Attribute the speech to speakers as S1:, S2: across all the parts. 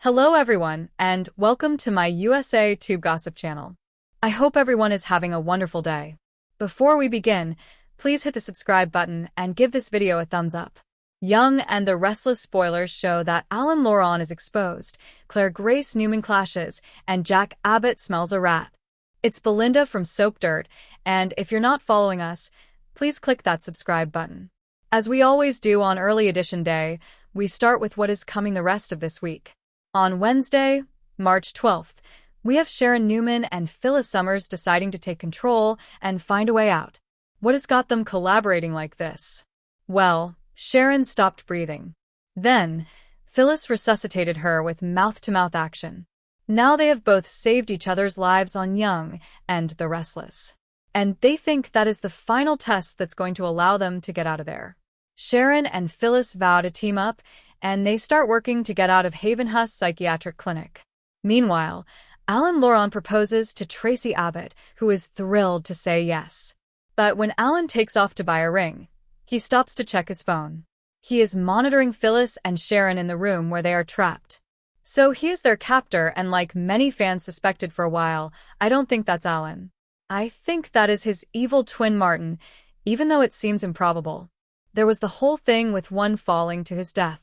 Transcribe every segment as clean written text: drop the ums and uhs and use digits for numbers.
S1: Hello everyone, and welcome to my USA Tube Gossip channel. I hope everyone is having a wonderful day. Before we begin, please hit the subscribe button and give this video a thumbs up. Young and the Restless spoilers show that Alan Laurent is exposed, Claire Grace Newman clashes, and Jack Abbott smells a rat. It's Belinda from Soap Dirt, and if you're not following us, please click that subscribe button. As we always do on Early Edition Day, we start with what is coming the rest of this week. On Wednesday, March 12th, we have Sharon Newman and Phyllis Summers deciding to take control and find a way out. What has got them collaborating like this? Well, Sharon stopped breathing. Then, Phyllis resuscitated her with mouth-to-mouth action. Now they have both saved each other's lives on Young and the Restless. And they think that is the final test that's going to allow them to get out of there. Sharon and Phyllis vow to team up, and they start working to get out of Havenhurst Psychiatric Clinic. Meanwhile, Alan Laurent proposes to Tracy Abbott, who is thrilled to say yes. But when Alan takes off to buy a ring, he stops to check his phone. He is monitoring Phyllis and Sharon in the room where they are trapped. So he is their captor, and like many fans suspected for a while, I don't think that's Alan. I think that is his evil twin Martin, even though it seems improbable. There was the whole thing with one falling to his death.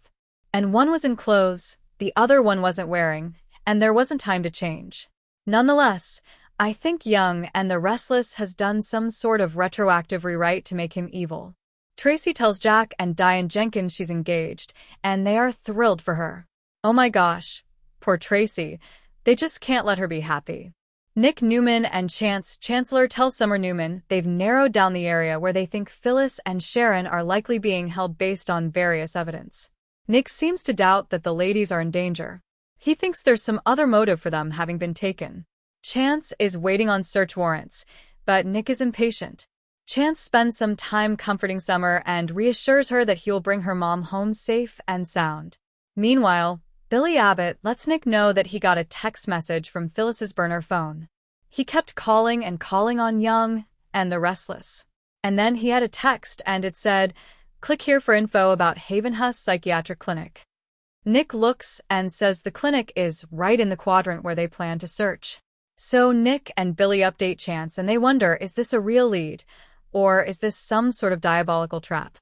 S1: And one was in clothes, the other one wasn't wearing, and there wasn't time to change. Nonetheless, I think Young and the Restless has done some sort of retroactive rewrite to make him evil. Tracy tells Jack and Diane Jenkins she's engaged, and they are thrilled for her. Oh my gosh, poor Tracy, they just can't let her be happy. Nick Newman and Chance Chancellor tell Summer Newman they've narrowed down the area where they think Phyllis and Sharon are likely being held based on various evidence. Nick seems to doubt that the ladies are in danger. He thinks there's some other motive for them having been taken. Chance is waiting on search warrants, but Nick is impatient. Chance spends some time comforting Summer and reassures her that he'll bring her mom home safe and sound. Meanwhile, Billy Abbott lets Nick know that he got a text message from Phyllis's burner phone. He kept calling and calling on Young and the Restless. And then he had a text and it said, "Click here for info about Havenhurst Psychiatric Clinic." Nick looks and says the clinic is right in the quadrant where they plan to search. So Nick and Billy update Chance and they wonder, is this a real lead? Or is this some sort of diabolical trap?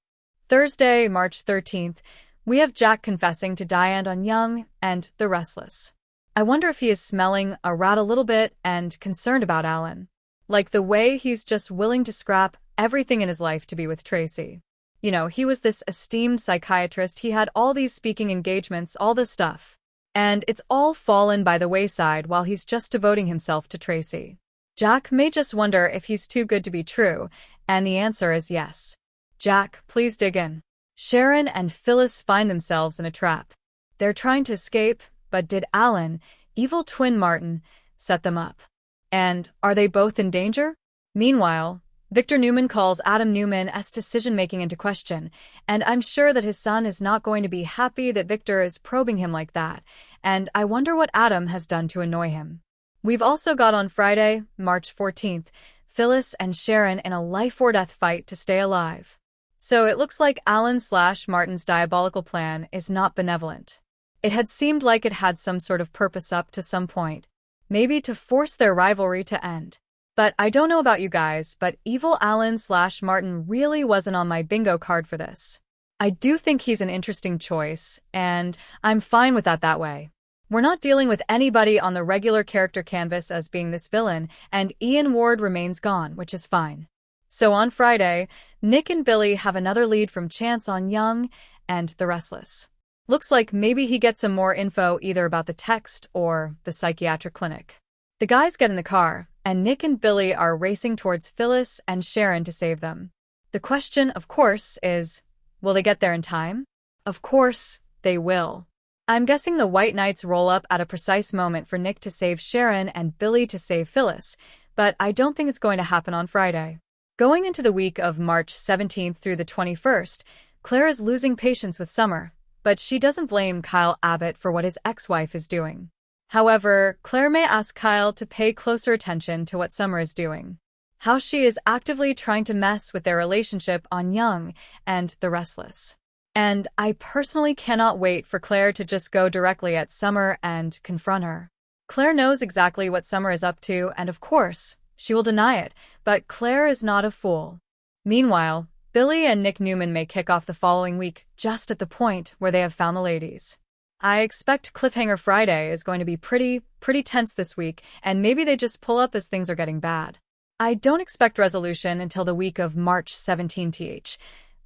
S1: Thursday, March 13th, we have Jack confessing to Diane on Young and the Restless. I wonder if he is smelling a rat a little bit and concerned about Alan. Like the way he's just willing to scrap everything in his life to be with Tracy. You know, he was this esteemed psychiatrist, he had all these speaking engagements, all this stuff. And it's all fallen by the wayside while he's just devoting himself to Tracy. Jack may just wonder if he's too good to be true, and the answer is yes. Jack, please dig in. Sharon and Phyllis find themselves in a trap. They're trying to escape, but did Alan, evil twin Martin, set them up? And are they both in danger? Meanwhile, Victor Newman calls Adam Newman's decision-making into question, and I'm sure that his son is not going to be happy that Victor is probing him like that, and I wonder what Adam has done to annoy him. We've also got on Friday, March 14th, Phyllis and Sharon in a life-or-death fight to stay alive. So it looks like Alan/Martin's diabolical plan is not benevolent. It had seemed like it had some sort of purpose up to some point, maybe to force their rivalry to end. But I don't know about you guys, but evil Alan/Martin really wasn't on my bingo card for this. I do think he's an interesting choice, and I'm fine with that way. We're not dealing with anybody on the regular character canvas as being this villain, and Ian Ward remains gone, which is fine. So on Friday, Nick and Billy have another lead from Chance on Young and the Restless. Looks like maybe he gets some more info either about the text or the psychiatric clinic. The guys get in the car, and Nick and Billy are racing towards Phyllis and Sharon to save them. The question, of course, is, will they get there in time? Of course, they will. I'm guessing the White Knights roll up at a precise moment for Nick to save Sharon and Billy to save Phyllis, but I don't think it's going to happen on Friday. Going into the week of March 17th through the 21st, Claire is losing patience with Summer, but she doesn't blame Kyle Abbott for what his ex-wife is doing. However, Claire may ask Kyle to pay closer attention to what Summer is doing. How she is actively trying to mess with their relationship on Young and the Restless. And I personally cannot wait for Claire to just go directly at Summer and confront her. Claire knows exactly what Summer is up to, and of course, she will deny it, but Claire is not a fool. Meanwhile, Billy and Nick Newman may kick off the following week just at the point where they have found the ladies. I expect Cliffhanger Friday is going to be pretty tense this week, and maybe they just pull up as things are getting bad. I don't expect resolution until the week of March 17th.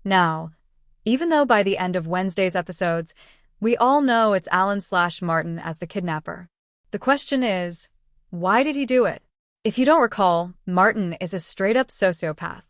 S1: Now, even though by the end of Wednesday's episodes, we all know it's Alan/Martin as the kidnapper. The question is, why did he do it? If you don't recall, Martin is a straight-up sociopath,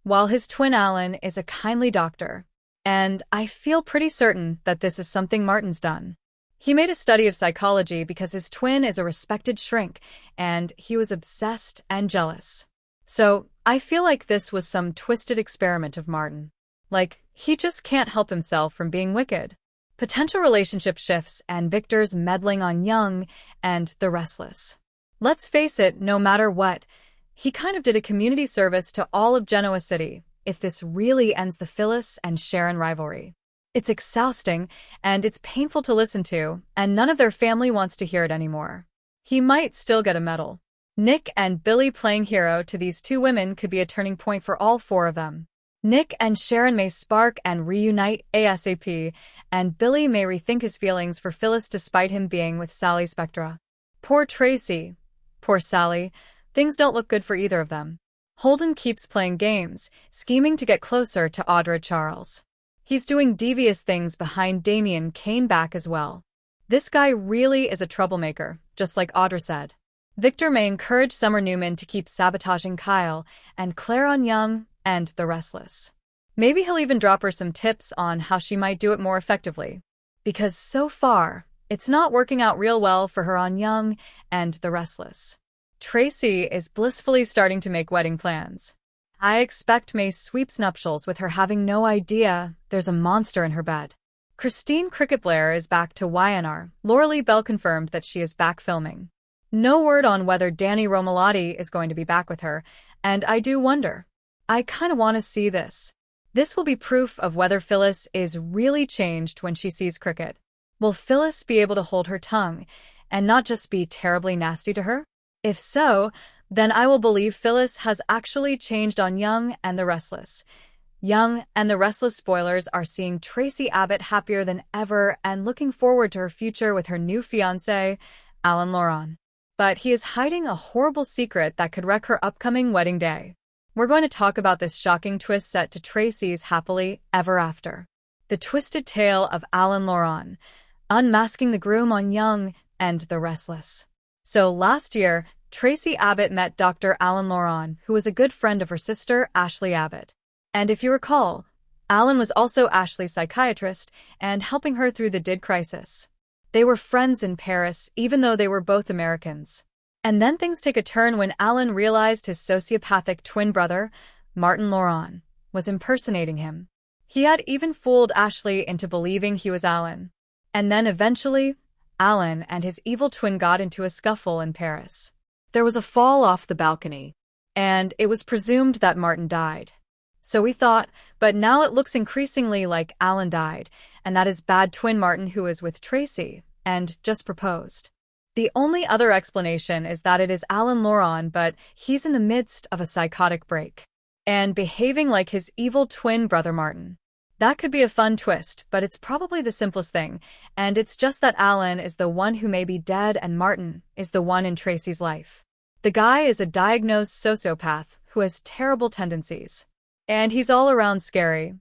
S1: while his twin Alan is a kindly doctor. And I feel pretty certain that this is something Martin's done. He made a study of psychology because his twin is a respected shrink, and he was obsessed and jealous. So, I feel like this was some twisted experiment of Martin. Like, he just can't help himself from being wicked. Potential relationship shifts and Victor's meddling on Young and the Restless. Let's face it, no matter what, he kind of did a community service to all of Genoa City if this really ends the Phyllis and Sharon rivalry. It's exhausting, and it's painful to listen to, and none of their family wants to hear it anymore. He might still get a medal. Nick and Billy playing hero to these two women could be a turning point for all four of them. Nick and Sharon may spark and reunite ASAP, and Billy may rethink his feelings for Phyllis despite him being with Sally Spectra. Poor Tracy. Poor Sally. Things don't look good for either of them. Holden keeps playing games, scheming to get closer to Audra Charles. He's doing devious things behind Damien Kane back as well. This guy really is a troublemaker, just like Audra said. Victor may encourage Summer Newman to keep sabotaging Kyle and Claire on Young and the Restless. Maybe he'll even drop her some tips on how she might do it more effectively. Because so far, it's not working out real well for her on Young and the Restless. Tracy is blissfully starting to make wedding plans. I expect May sweeps nuptials with her having no idea there's a monster in her bed. Christine Cricket Blair is back to YNR. Lauralee Bell confirmed that she is back filming. No word on whether Danny Romalotti is going to be back with her, and I do wonder. I kinda want to see this. This will be proof of whether Phyllis is really changed when she sees Cricket. Will Phyllis be able to hold her tongue and not just be terribly nasty to her? If so, then I will believe Phyllis has actually changed on Young and the Restless. Young and the Restless spoilers are seeing Tracy Abbott happier than ever and looking forward to her future with her new fiancé, Alan Laurent. But he is hiding a horrible secret that could wreck her upcoming wedding day. We're going to talk about this shocking twist set to Tracy's happily ever after. The twisted tale of Alan Laurent, unmasking the groom on Young and the Restless. So last year, Tracy Abbott met Dr. Alan Laurent, who was a good friend of her sister, Ashley Abbott. And if you recall, Alan was also Ashley's psychiatrist and helping her through the DID crisis. They were friends in Paris, even though they were both Americans. And then things take a turn when Alan realized his sociopathic twin brother, Martin Laurent, was impersonating him. He had even fooled Ashley into believing he was Alan. And then eventually, Alan and his evil twin got into a scuffle in Paris. There was a fall off the balcony, and it was presumed that Martin died. So we thought, but now it looks increasingly like Alan died, and that is bad twin Martin who is with Tracy, and just proposed. The only other explanation is that it is Alan Laurent, but he's in the midst of a psychotic break, and behaving like his evil twin brother Martin. That could be a fun twist, but it's probably the simplest thing, and it's just that Alan is the one who may be dead and Martin is the one in Tracy's life. The guy is a diagnosed sociopath who has terrible tendencies. And he's all around scary.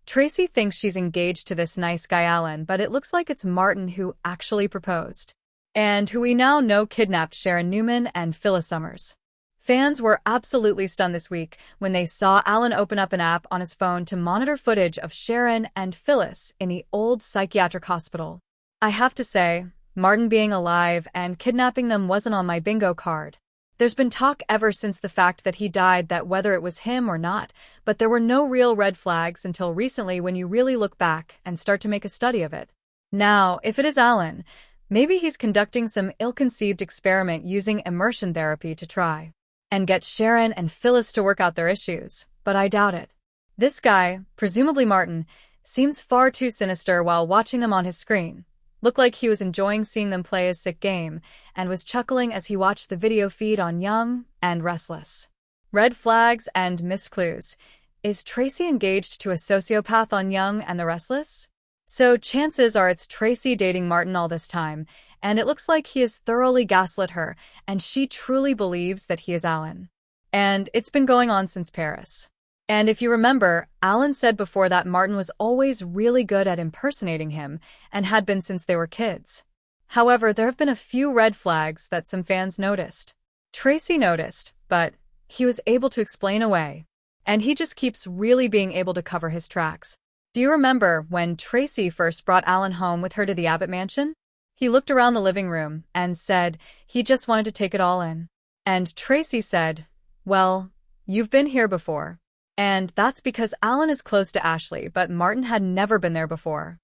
S1: Tracy thinks she's engaged to this nice guy Alan, but it looks like it's Martin who actually proposed. And who we now know kidnapped Sharon Newman and Phyllis Summers. Fans were absolutely stunned this week when they saw Alan open up an app on his phone to monitor footage of Sharon and Phyllis in the old psychiatric hospital. I have to say, Martin being alive and kidnapping them wasn't on my bingo card. There's been talk ever since the fact that he died that whether it was him or not, but there were no real red flags until recently when you really look back and start to make a study of it. Now, if it is Alan, maybe he's conducting some ill-conceived experiment using immersion therapy to try and get Sharon and Phyllis to work out their issues, but I doubt it. This guy, presumably Martin, Seems far too sinister while watching them on his screen. Looked like he was enjoying seeing them play his sick game, and was chuckling as he watched the video feed on Young and Restless. Red flags and missed clues. Is Tracy engaged to a sociopath on Young and the Restless? So chances are it's Tracy dating Martin all this time, and it looks like he has thoroughly gaslit her, and she truly believes that he is Alan. And it's been going on since Paris. And if you remember, Alan said before that Martin was always really good at impersonating him, and had been since they were kids. However, there have been a few red flags that some fans noticed. Tracy noticed, but he was able to explain away. And he just keeps really being able to cover his tracks. Do you remember when Tracy first brought Alan home with her to the Abbott mansion? He looked around the living room and said he just wanted to take it all in. And Tracy said, "Well, you've been here before." And that's because Alan is close to Ashley, but Martin had never been there before.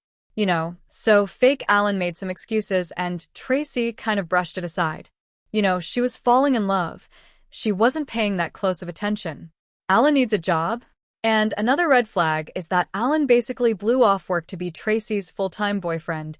S1: So fake Alan made some excuses and Tracy kind of brushed it aside. She was falling in love. She wasn't paying that close of attention. Alan needs a job. And another red flag is that Alan basically blew off work to be Tracy's full-time boyfriend,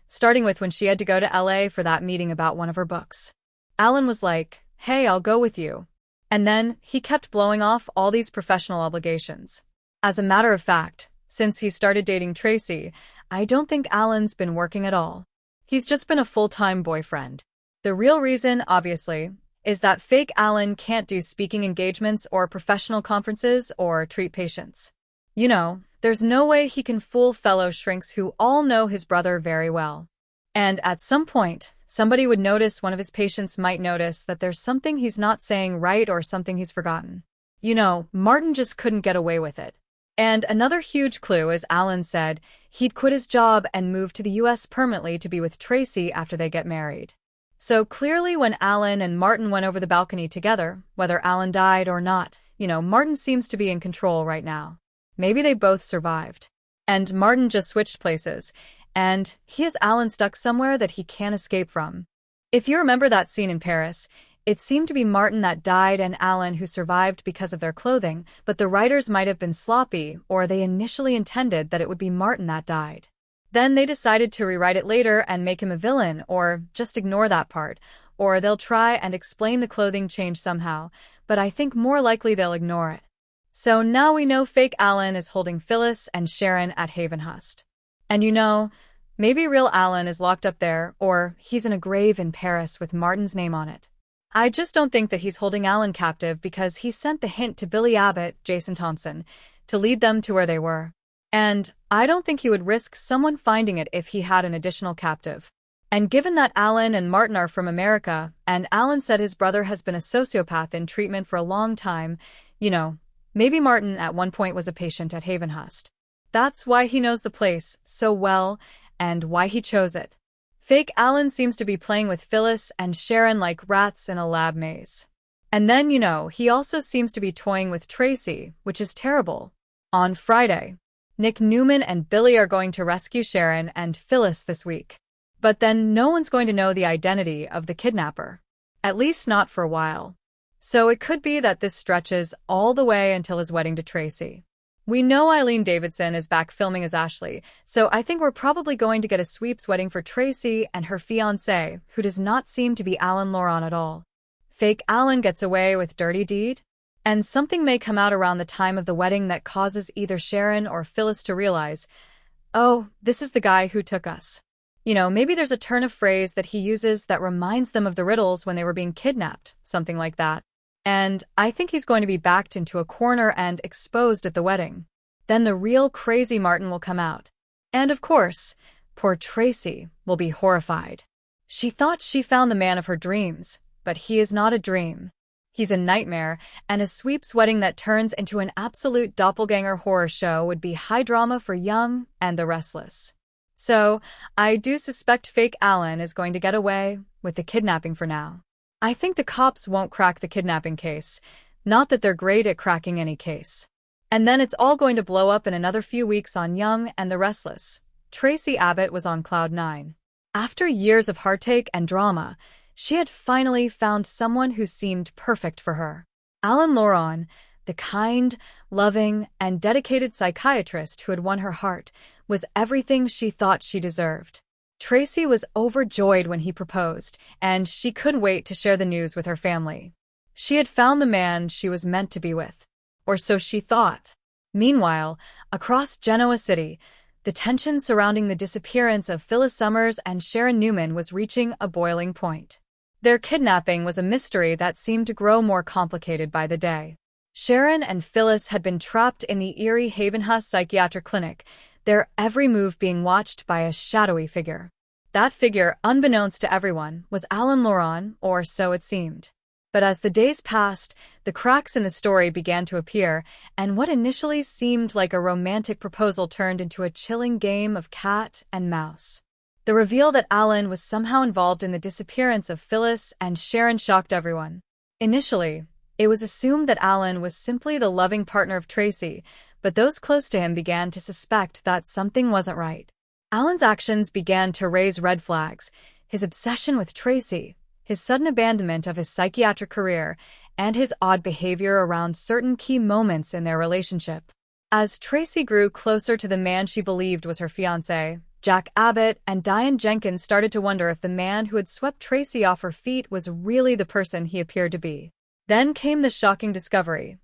S1: starting with when she had to go to LA for that meeting about one of her books. Alan was like, "Hey, I'll go with you." And then he kept blowing off all these professional obligations. As a matter of fact, since he started dating Tracy, I don't think Alan's been working at all. He's just been a full-time boyfriend. The real reason, obviously, is that fake Alan can't do speaking engagements or professional conferences or treat patients. There's no way he can fool fellow shrinks who all know his brother very well. And at some point, somebody would notice one of his patients might notice that there's something he's not saying right or something he's forgotten. Martin just couldn't get away with it. And another huge clue is Alan said he'd quit his job and move to the US permanently to be with Tracy after they get married. So clearly when Alan and Martin went over the balcony together, whether Alan died or not, Martin seems to be in control right now. Maybe they both survived. And Martin just switched places, and he has Alan stuck somewhere that he can't escape from. If you remember that scene in Paris, it seemed to be Martin that died and Alan who survived because of their clothing, but the writers might have been sloppy, or they initially intended that it would be Martin that died. Then they decided to rewrite it later and make him a villain, or just ignore that part, or they'll try and explain the clothing change somehow, but I think more likely they'll ignore it. So now we know fake Alan is holding Phyllis and Sharon at Havenhurst. And maybe real Alan is locked up there, or he's in a grave in Paris with Martin's name on it. I just don't think that he's holding Alan captive because he sent the hint to Billy Abbott, Jason Thompson, to lead them to where they were. And I don't think he would risk someone finding it if he had an additional captive. And given that Alan and Martin are from America, and Alan said his brother has been a sociopath in treatment for a long time, maybe Martin at one point was a patient at Havenhurst. That's why he knows the place so well, and why he chose it. Fake Alan seems to be playing with Phyllis and Sharon like rats in a lab maze. And then, he also seems to be toying with Tracy, which is terrible. On Friday, Nick Newman and Billy are going to rescue Sharon and Phyllis this week. But then no one's going to know the identity of the kidnapper. At least not for a while. So it could be that this stretches all the way until his wedding to Tracy. We know Eileen Davidson is back filming as Ashley, so I think we're probably going to get a sweeps wedding for Tracy and her fiancé, who does not seem to be Alan Laurent at all. Fake Alan gets away with dirty deed? And something may come out around the time of the wedding that causes either Sharon or Phyllis to realize, oh, this is the guy who took us. Maybe there's a turn of phrase that he uses that reminds them of the Riddles when they were being kidnapped, something like that. And I think he's going to be backed into a corner and exposed at the wedding. Then the real crazy Martin will come out. And of course, poor Tracy will be horrified. She thought she found the man of her dreams, but he is not a dream. He's a nightmare, and a sweeps wedding that turns into an absolute doppelganger horror show would be high drama for Young and the Restless. So, I do suspect fake Alan is going to get away with the kidnapping for now. I think the cops won't crack the kidnapping case, not that they're great at cracking any case. And then it's all going to blow up in another few weeks on Young and the Restless. Tracy Abbott was on cloud 9. After years of heartache and drama, she had finally found someone who seemed perfect for her. Alan Laurent, the kind, loving, and dedicated psychiatrist who had won her heart, was everything she thought she deserved. Tracy was overjoyed when he proposed, and she couldn't wait to share the news with her family. She had found the man she was meant to be with. Or so she thought. Meanwhile, across Genoa City, the tension surrounding the disappearance of Phyllis Summers and Sharon Newman was reaching a boiling point. Their kidnapping was a mystery that seemed to grow more complicated by the day. Sharon and Phyllis had been trapped in the eerie Havenhurst psychiatric clinic, their every move being watched by a shadowy figure. That figure, unbeknownst to everyone, was Alan Laurent, or so it seemed. But as the days passed, the cracks in the story began to appear, and what initially seemed like a romantic proposal turned into a chilling game of cat and mouse. The reveal that Alan was somehow involved in the disappearance of Phyllis and Sharon shocked everyone. Initially, it was assumed that Alan was simply the loving partner of Tracy, but those close to him began to suspect that something wasn't right. Alan's actions began to raise red flags: his obsession with Tracy, his sudden abandonment of his psychiatric career, and his odd behavior around certain key moments in their relationship. As Tracy grew closer to the man she believed was her fiancé, Jack Abbott and Diane Jenkins started to wonder if the man who had swept Tracy off her feet was really the person he appeared to be. Then came the shocking discovery.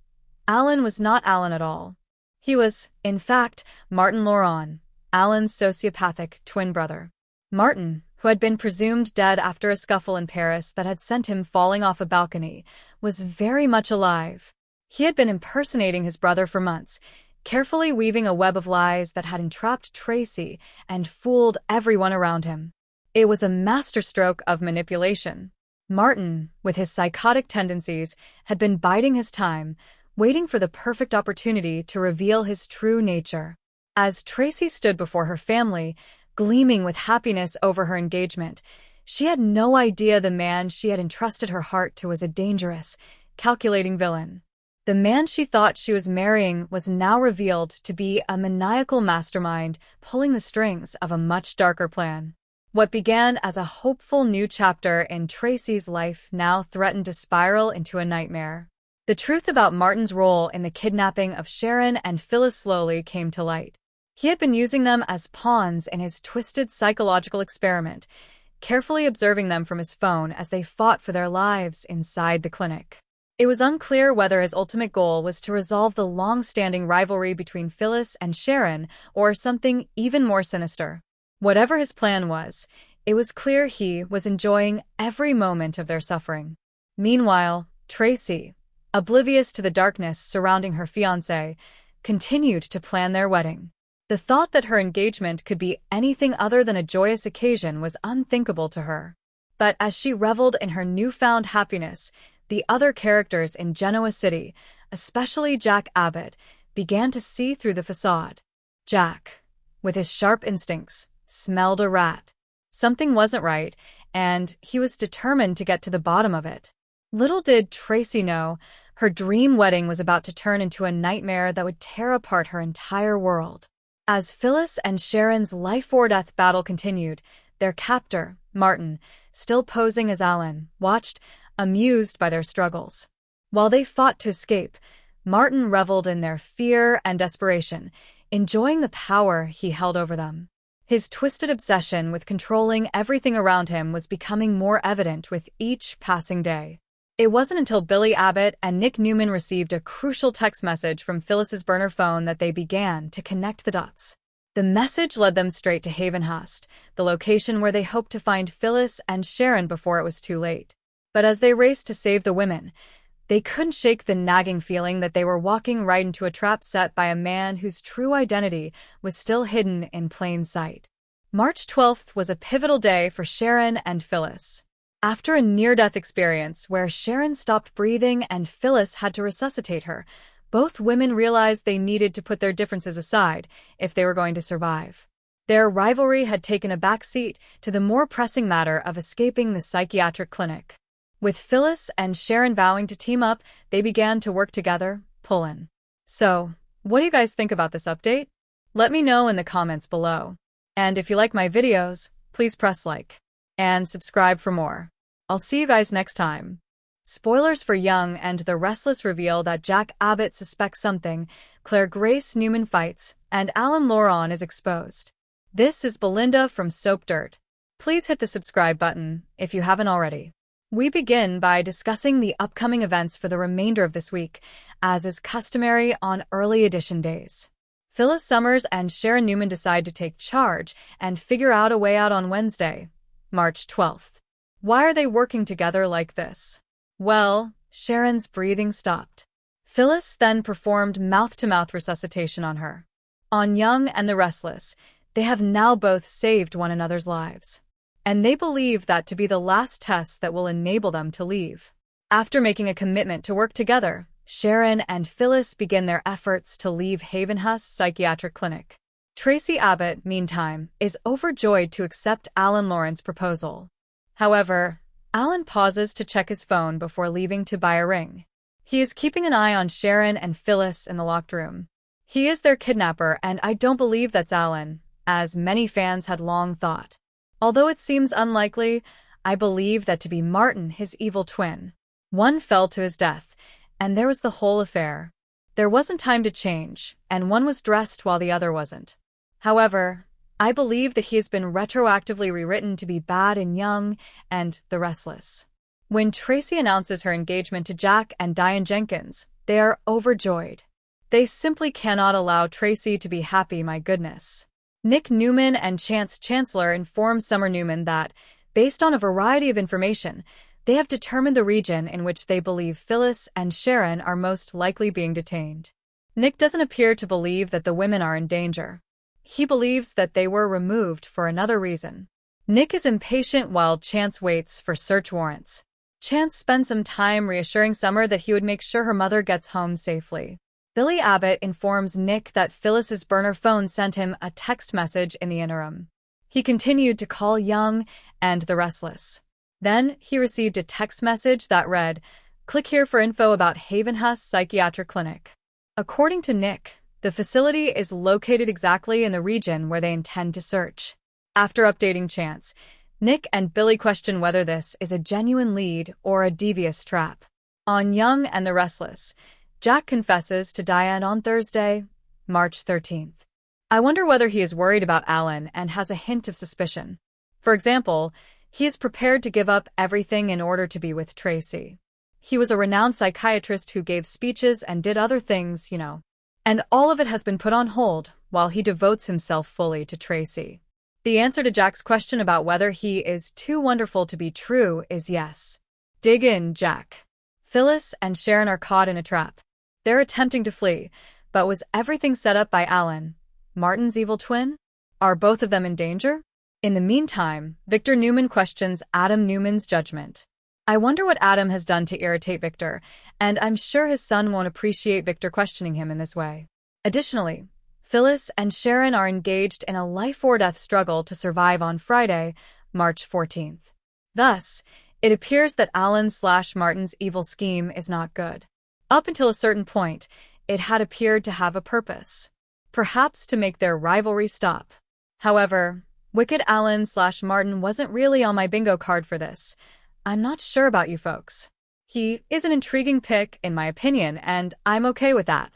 S1: Alan was not Alan at all. He was, in fact, Martin Laurent, Alan's sociopathic twin brother. Martin, who had been presumed dead after a scuffle in Paris that had sent him falling off a balcony, was very much alive. He had been impersonating his brother for months, carefully weaving a web of lies that had entrapped Tracy and fooled everyone around him. It was a masterstroke of manipulation. Martin, with his psychotic tendencies, had been biding his time, waiting for the perfect opportunity to reveal his true nature. As Tracy stood before her family, gleaming with happiness over her engagement, she had no idea the man she had entrusted her heart to was a dangerous, calculating villain. The man she thought she was marrying was now revealed to be a maniacal mastermind pulling the strings of a much darker plan. What began as a hopeful new chapter in Tracy's life now threatened to spiral into a nightmare. The truth about Martin's role in the kidnapping of Sharon and Phyllis slowly came to light. He had been using them as pawns in his twisted psychological experiment, carefully observing them from his phone as they fought for their lives inside the clinic. It was unclear whether his ultimate goal was to resolve the long-standing rivalry between Phyllis and Sharon or something even more sinister. Whatever his plan was, it was clear he was enjoying every moment of their suffering. Meanwhile, Tracy, oblivious to the darkness surrounding her fiancé, continued to plan their wedding. The thought that her engagement could be anything other than a joyous occasion was unthinkable to her. But as she reveled in her newfound happiness, the other characters in Genoa City, especially Jack Abbott, began to see through the facade. Jack, with his sharp instincts, smelled a rat. Something wasn't right, and he was determined to get to the bottom of it. Little did Tracy know, her dream wedding was about to turn into a nightmare that would tear apart her entire world. As Phyllis and Sharon's life-or-death battle continued, their captor, Martin, still posing as Alan, watched, amused by their struggles. While they fought to escape, Martin reveled in their fear and desperation, enjoying the power he held over them. His twisted obsession with controlling everything around him was becoming more evident with each passing day. It wasn't until Billy Abbott and Nick Newman received a crucial text message from Phyllis's burner phone that they began to connect the dots. The message led them straight to Havenhurst, the location where they hoped to find Phyllis and Sharon before it was too late. But as they raced to save the women, they couldn't shake the nagging feeling that they were walking right into a trap set by a man whose true identity was still hidden in plain sight. March 12th was a pivotal day for Sharon and Phyllis. After a near-death experience where Sharon stopped breathing and Phyllis had to resuscitate her, both women realized they needed to put their differences aside if they were going to survive. Their rivalry had taken a backseat to the more pressing matter of escaping the psychiatric clinic. With Phyllis and Sharon vowing to team up, they began to work together, pullin'. So, what do you guys think about this update? Let me know in the comments below. And if you like my videos, please press like and subscribe for more. I'll see you guys next time. Spoilers for Young and the Restless reveal that Jack Abbott suspects something, Claire Grace Newman fights, and Alan Loron is exposed. This is Belinda from Soap Dirt. Please hit the subscribe button if you haven't already. We begin by discussing the upcoming events for the remainder of this week, as is customary on early edition days. Phyllis Summers and Sharon Newman decide to take charge and figure out a way out on Wednesday, March 12th. Why are they working together like this? Well, Sharon's breathing stopped. Phyllis then performed mouth-to-mouth resuscitation on her. On Young and the Restless, they have now both saved one another's lives. And they believe that to be the last test that will enable them to leave. After making a commitment to work together, Sharon and Phyllis begin their efforts to leave Havenhurst Psychiatric Clinic. Tracy Abbott, meantime, is overjoyed to accept Alan Lawrence's proposal. However, Alan pauses to check his phone before leaving to buy a ring. He is keeping an eye on Sharon and Phyllis in the locked room. He is their kidnapper, and I don't believe that's Alan, as many fans had long thought. Although it seems unlikely, I believe that to be Martin, his evil twin. One fell to his death, and there was the whole affair. There wasn't time to change, and one was dressed while the other wasn't. However, I believe that he has been retroactively rewritten to be bad in Young and the Restless. When Tracy announces her engagement to Jack and Diane Jenkins, they are overjoyed. They simply cannot allow Tracy to be happy, my goodness. Nick Newman and Chance Chancellor inform Summer Newman that, based on a variety of information, they have determined the region in which they believe Phyllis and Sharon are most likely being detained. Nick doesn't appear to believe that the women are in danger. He believes that they were removed for another reason. Nick is impatient while Chance waits for search warrants. Chance spends some time reassuring Summer that he would make sure her mother gets home safely. Billy Abbott informs Nick that Phyllis's burner phone sent him a text message in the interim. He continued to call Young and the Restless. Then he received a text message that read, "Click here for info about Havenhurst Psychiatric Clinic." According to Nick, the facility is located exactly in the region where they intend to search. After updating Chance, Nick and Billy question whether this is a genuine lead or a devious trap. On Young and the Restless, Jack confesses to Diane on Thursday, March 13th. I wonder whether he is worried about Alan and has a hint of suspicion. For example, he is prepared to give up everything in order to be with Tracy. He was a renowned psychiatrist who gave speeches and did other things, And all of it has been put on hold while he devotes himself fully to Tracy. The answer to Jack's question about whether he is too wonderful to be true is yes. Dig in, Jack. Phyllis and Sharon are caught in a trap. They're attempting to flee, but was everything set up by Alan, Martin's evil twin? Are both of them in danger? In the meantime, Victor Newman questions Adam Newman's judgment. I wonder what Adam has done to irritate Victor, and I'm sure his son won't appreciate Victor questioning him in this way. Additionally, Phyllis and Sharon are engaged in a life-or-death struggle to survive on Friday, March 14th. Thus, it appears that Alan/Martin's evil scheme is not good. Up until a certain point, it had appeared to have a purpose. Perhaps to make their rivalry stop. However, wicked Alan/Martin wasn't really on my bingo card for this. I'm not sure about you folks. He is an intriguing pick, in my opinion, and I'm okay with that.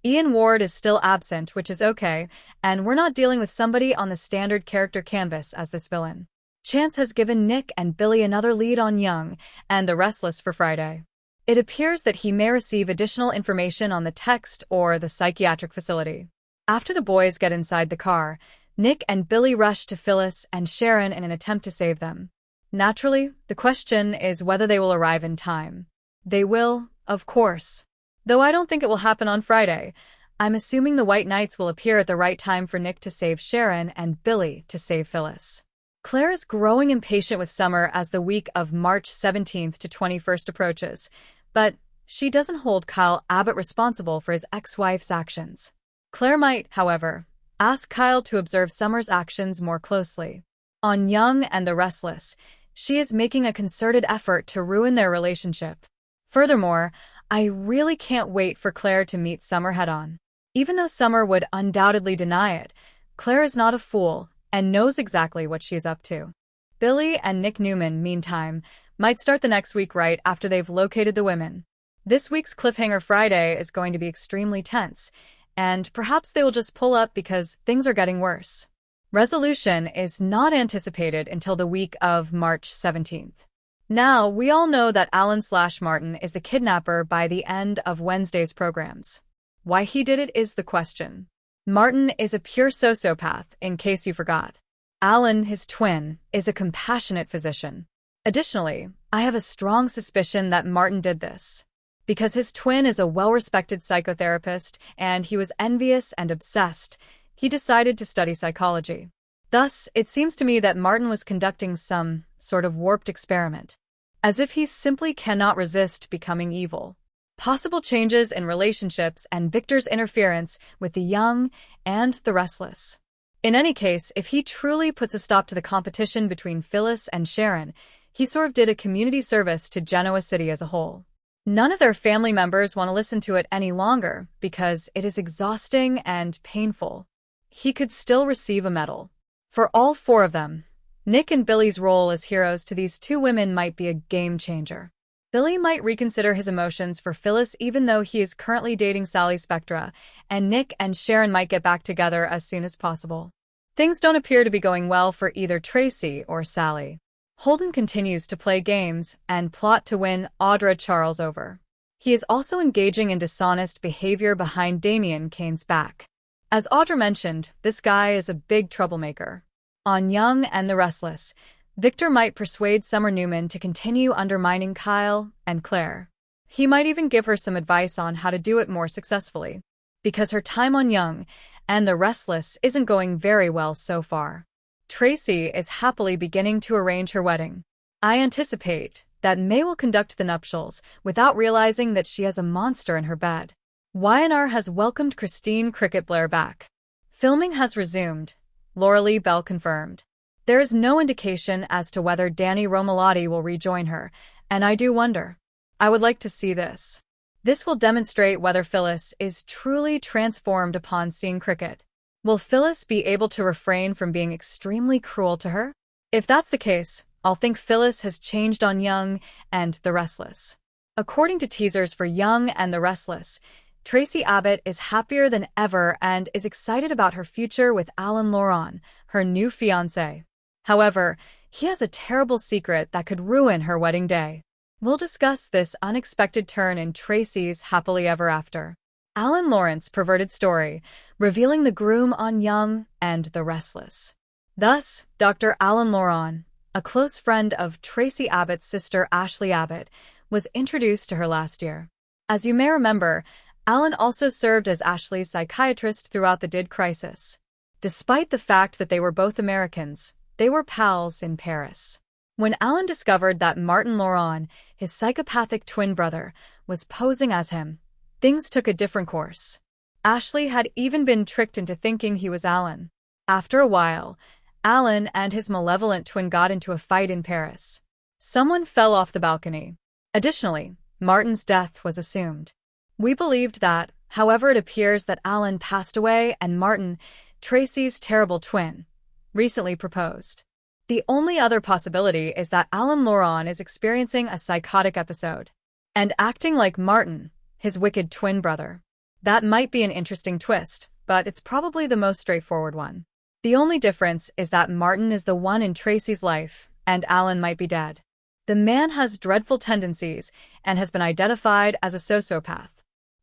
S1: Ian Ward is still absent, which is okay, and we're not dealing with somebody on the standard character canvas as this villain. Chance has given Nick and Billy another lead on Young and the Restless for Friday. It appears that he may receive additional information on the text or the psychiatric facility. After the boys get inside the car, Nick and Billy rush to Phyllis and Sharon in an attempt to save them. Naturally, the question is whether they will arrive in time. They will, of course. Though I don't think it will happen on Friday, I'm assuming the White Knights will appear at the right time for Nick to save Sharon and Billy to save Phyllis. Claire is growing impatient with Summer as the week of March 17th to 21st approaches, but she doesn't hold Kyle Abbott responsible for his ex-wife's actions. Claire might, however, ask Kyle to observe Summer's actions more closely. On Young and the Restless, she is making a concerted effort to ruin their relationship. Furthermore, I really can't wait for Claire to meet Summer head-on. Even though Summer would undoubtedly deny it, Claire is not a fool and knows exactly what she is up to. Billy and Nick Newman, meantime, might start the next week right after they've located the women. This week's Cliffhanger Friday is going to be extremely tense, and perhaps they will just pull up because things are getting worse. Resolution is not anticipated until the week of March 17th. Now, we all know that Alan/Martin is the kidnapper by the end of Wednesday's programs. Why he did it is the question. Martin is a pure sociopath, in case you forgot. Alan, his twin, is a compassionate physician. Additionally, I have a strong suspicion that Martin did this because his twin is a well-respected psychotherapist and he was envious and obsessed. He decided to study psychology. Thus, it seems to me that Martin was conducting some sort of warped experiment, as if he simply cannot resist becoming evil. Possible changes in relationships and Victor's interference with the young and the restless. In any case, if he truly puts a stop to the competition between Phyllis and Sharon, he sort of did a community service to Genoa City as a whole. None of their family members want to listen to it any longer because it is exhausting and painful. He could still receive a medal. For all four of them, Nick and Billy's role as heroes to these two women might be a game changer. Billy might reconsider his emotions for Phyllis even though he is currently dating Sally Spectra, and Nick and Sharon might get back together as soon as possible. Things don't appear to be going well for either Tracy or Sally. Holden continues to play games and plot to win Audra Charles over. He is also engaging in dishonest behavior behind Damien Kane's back. As Audra mentioned, this guy is a big troublemaker. On Young and the Restless, Victor might persuade Summer Newman to continue undermining Kyle and Claire. He might even give her some advice on how to do it more successfully, because her time on Young and the Restless isn't going very well so far. Tracy is happily beginning to arrange her wedding. I anticipate that May will conduct the nuptials without realizing that she has a monster in her bed. Y&R has welcomed Christine Cricket Blair back. Filming has resumed. Laura Lee Bell confirmed. There is no indication as to whether Danny Romalotti will rejoin her, and I do wonder. I would like to see this. This will demonstrate whether Phyllis is truly transformed upon seeing Cricket. Will Phyllis be able to refrain from being extremely cruel to her? If that's the case, I'll think Phyllis has changed on Young and the Restless. According to teasers for Young and the Restless, Tracy Abbott is happier than ever and is excited about her future with Alan Laurent, her new fiancé. However, he has a terrible secret that could ruin her wedding day. We'll discuss this unexpected turn in Tracy's happily ever after. Alan Lawrence perverted story, revealing the groom on Young and the Restless. Thus, Dr. Alan Laurent, a close friend of Tracy Abbott's sister Ashley Abbott, was introduced to her last year. As you may remember, Alan also served as Ashley's psychiatrist throughout the DID crisis. Despite the fact that they were both Americans, they were pals in Paris. When Alan discovered that Martin Laurent, his psychopathic twin brother, was posing as him, things took a different course. Ashley had even been tricked into thinking he was Alan. After a while, Alan and his malevolent twin got into a fight in Paris. Someone fell off the balcony. Additionally, Martin's death was assumed. We believed that, however, it appears that Alan passed away and Martin, Tracy's terrible twin, recently proposed. The only other possibility is that Alan Laurent is experiencing a psychotic episode and acting like Martin, his wicked twin brother. That might be an interesting twist, but it's probably the most straightforward one. The only difference is that Martin is the one in Tracy's life, and Alan might be dead. The man has dreadful tendencies and has been identified as a sociopath.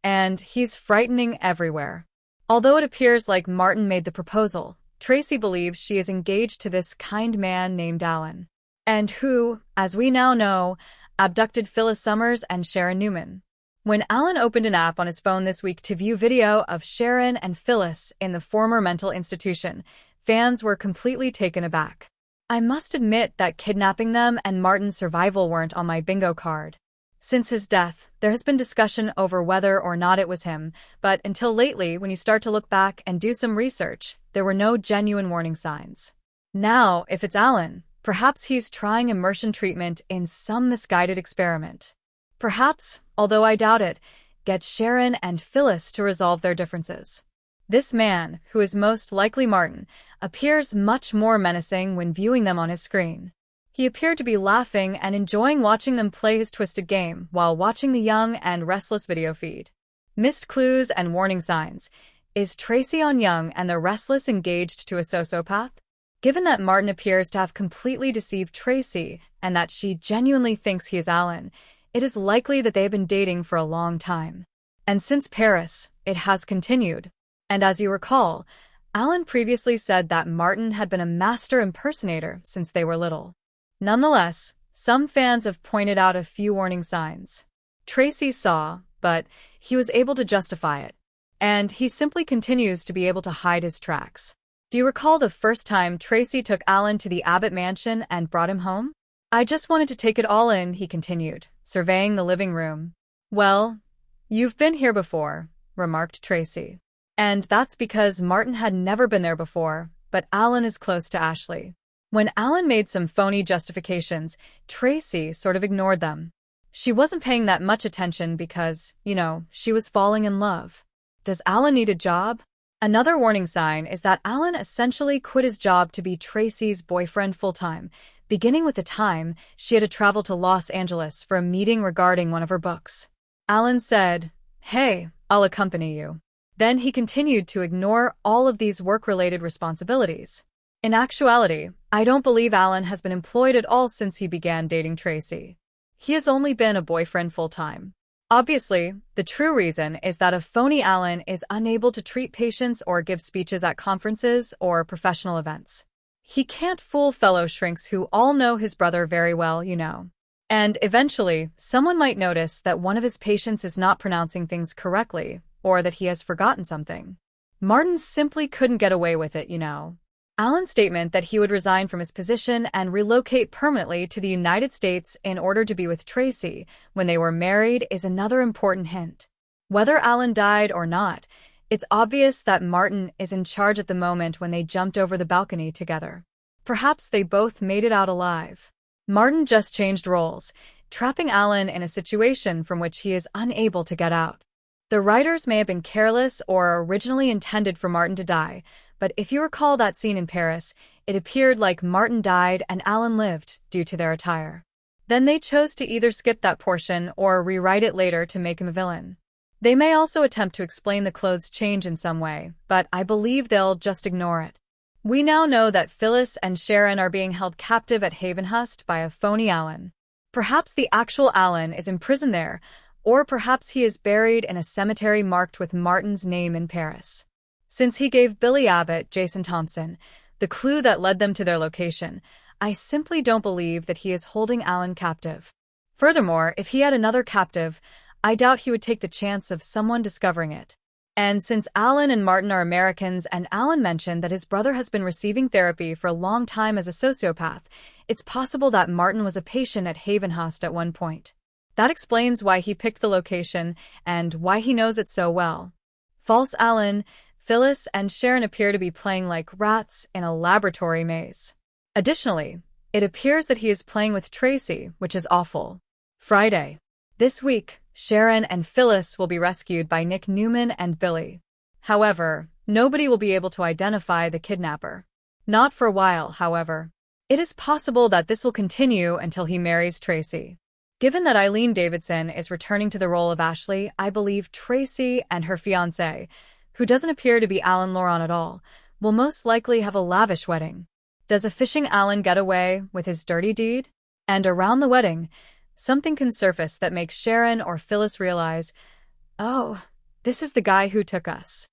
S1: And he's frightening everywhere. Although it appears like Martin made the proposal, Tracy believes she is engaged to this kind man named Alan, and who, as we now know, abducted Phyllis Summers and Sharon Newman. When Alan opened an app on his phone this week to view video of Sharon and Phyllis in the former mental institution, fans were completely taken aback. I must admit that kidnapping them and Martin's survival weren't on my bingo card. Since his death, there has been discussion over whether or not it was him, but until lately, when you start to look back and do some research, there were no genuine warning signs. Now, if it's Alan, perhaps he's trying immersion treatment in some misguided experiment. Perhaps, although I doubt it, get Sharon and Phyllis to resolve their differences. This man, who is most likely Martin, appears much more menacing when viewing them on his screen. He appeared to be laughing and enjoying watching them play his twisted game while watching the Young and Restless video feed. Missed clues and warning signs. Is Tracy on Young and the Restless engaged to a sociopath? Given that Martin appears to have completely deceived Tracy and that she genuinely thinks he is Alan, it is likely that they have been dating for a long time. And since Paris, it has continued. And as you recall, Alan previously said that Martin had been a master impersonator since they were little. Nonetheless, some fans have pointed out a few warning signs. Tracy saw, but he was able to justify it. And he simply continues to be able to hide his tracks. Do you recall the first time Tracy took Alan to the Abbott mansion and brought him home? I just wanted to take it all in, he continued, surveying the living room. Well, you've been here before, remarked Tracy. And that's because Martin had never been there before, but Alan is close to Ashley. When Alan made some phony justifications, Tracy sort of ignored them. She wasn't paying that much attention because, she was falling in love. Does Alan need a job? Another warning sign is that Alan essentially quit his job to be Tracy's boyfriend full-time, beginning with the time she had to travel to Los Angeles for a meeting regarding one of her books. Alan said, "Hey, I'll accompany you." Then he continued to ignore all of these work-related responsibilities. In actuality, I don't believe Alan has been employed at all since he began dating Tracy. He has only been a boyfriend full-time. Obviously, the true reason is that a phony Alan is unable to treat patients or give speeches at conferences or professional events. He can't fool fellow shrinks who all know his brother very well, And eventually, someone might notice that one of his patients is not pronouncing things correctly, or that he has forgotten something. Martin simply couldn't get away with it, Alan's statement that he would resign from his position and relocate permanently to the United States in order to be with Tracy when they were married is another important hint. Whether Alan died or not, it's obvious that Martin is in charge at the moment when they jumped over the balcony together. Perhaps they both made it out alive. Martin just changed roles, trapping Alan in a situation from which he is unable to get out. The writers may have been careless or originally intended for Martin to die, but if you recall that scene in Paris, it appeared like Martin died and Alan lived due to their attire. Then they chose to either skip that portion or rewrite it later to make him a villain. They may also attempt to explain the clothes change in some way, but I believe they'll just ignore it. We now know that Phyllis and Sharon are being held captive at Havenhurst by a phony Alan. Perhaps the actual Alan is imprisoned there, or perhaps he is buried in a cemetery marked with Martin's name in Paris. Since he gave Billy Abbott, Jason Thompson, the clue that led them to their location, I simply don't believe that he is holding Alan captive. Furthermore, if he had another captive, I doubt he would take the chance of someone discovering it. And since Alan and Martin are Americans and Alan mentioned that his brother has been receiving therapy for a long time as a sociopath, it's possible that Martin was a patient at Havenhurst at one point. That explains why he picked the location and why he knows it so well. False Alan, Phyllis, and Sharon appear to be playing like rats in a laboratory maze. Additionally, it appears that he is playing with Tracy, which is awful. Friday. This week, Sharon and Phyllis will be rescued by Nick Newman and Billy. However, nobody will be able to identify the kidnapper. Not for a while, however. It is possible that this will continue until he marries Tracy. Given that Eileen Davidson is returning to the role of Ashley, I believe Tracy and her fiancé, who doesn't appear to be Alan Laurent at all, will most likely have a lavish wedding. Does a fishing Alan get away with his dirty deed? And around the wedding, something can surface that makes Sharon or Phyllis realize, oh, this is the guy who took us.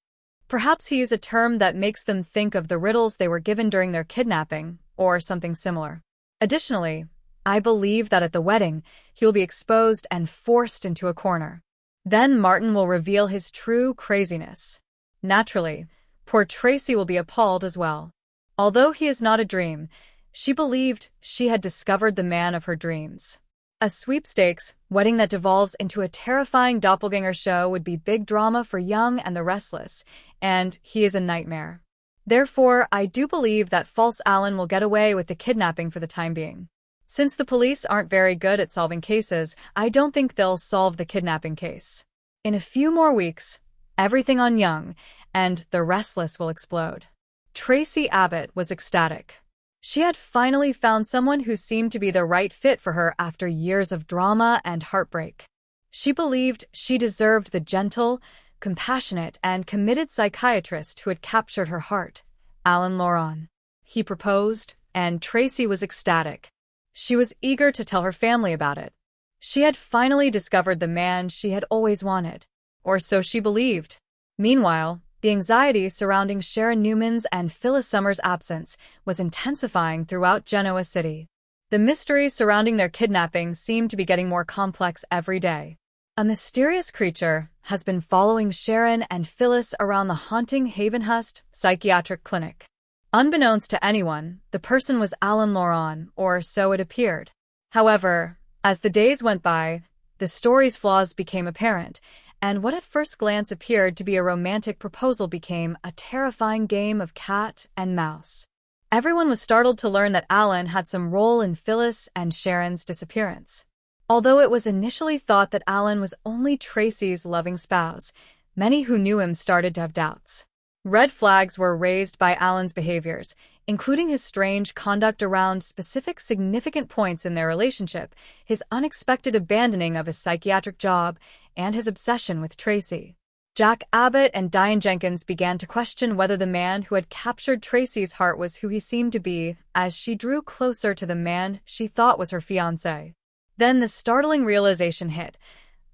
S1: Perhaps he used a term that makes them think of the riddles they were given during their kidnapping, or something similar. Additionally, I believe that at the wedding, he will be exposed and forced into a corner. Then Martin will reveal his true craziness. Naturally, poor Tracy will be appalled as well. Although he is not a dream, she believed she had discovered the man of her dreams. A sweepstakes wedding that devolves into a terrifying doppelganger show would be big drama for Young and the Restless, and he is a nightmare. Therefore, I do believe that false Alan will get away with the kidnapping for the time being. Since the police aren't very good at solving cases, I don't think they'll solve the kidnapping case. In a few more weeks, everything on Young and the Restless will explode. Tracy Abbott was ecstatic. She had finally found someone who seemed to be the right fit for her after years of drama and heartbreak. She believed she deserved the gentle, compassionate, and committed psychiatrist who had captured her heart, Alan Laurent. He proposed, and Tracy was ecstatic. She was eager to tell her family about it. She had finally discovered the man she had always wanted, or so she believed. Meanwhile, the anxiety surrounding Sharon Newman's and Phyllis Summers' absence was intensifying throughout Genoa City. The mystery surrounding their kidnapping seemed to be getting more complex every day. A mysterious creature has been following Sharon and Phyllis around the haunting Havenhurst psychiatric clinic. Unbeknownst to anyone, the person was Alan Laurent, or so it appeared. However, as the days went by, the story's flaws became apparent, and what at first glance appeared to be a romantic proposal became a terrifying game of cat and mouse. Everyone was startled to learn that Alan had some role in Phyllis and Sharon's disappearance. Although it was initially thought that Alan was only Tracy's loving spouse, many who knew him started to have doubts. Red flags were raised by Alan's behaviors, including his strange conduct around specific significant points in their relationship, his unexpected abandoning of his psychiatric job, and his obsession with Tracy. Jack Abbott and Diane Jenkins began to question whether the man who had captured Tracy's heart was who he seemed to be as she drew closer to the man she thought was her fiancé. Then the startling realization hit.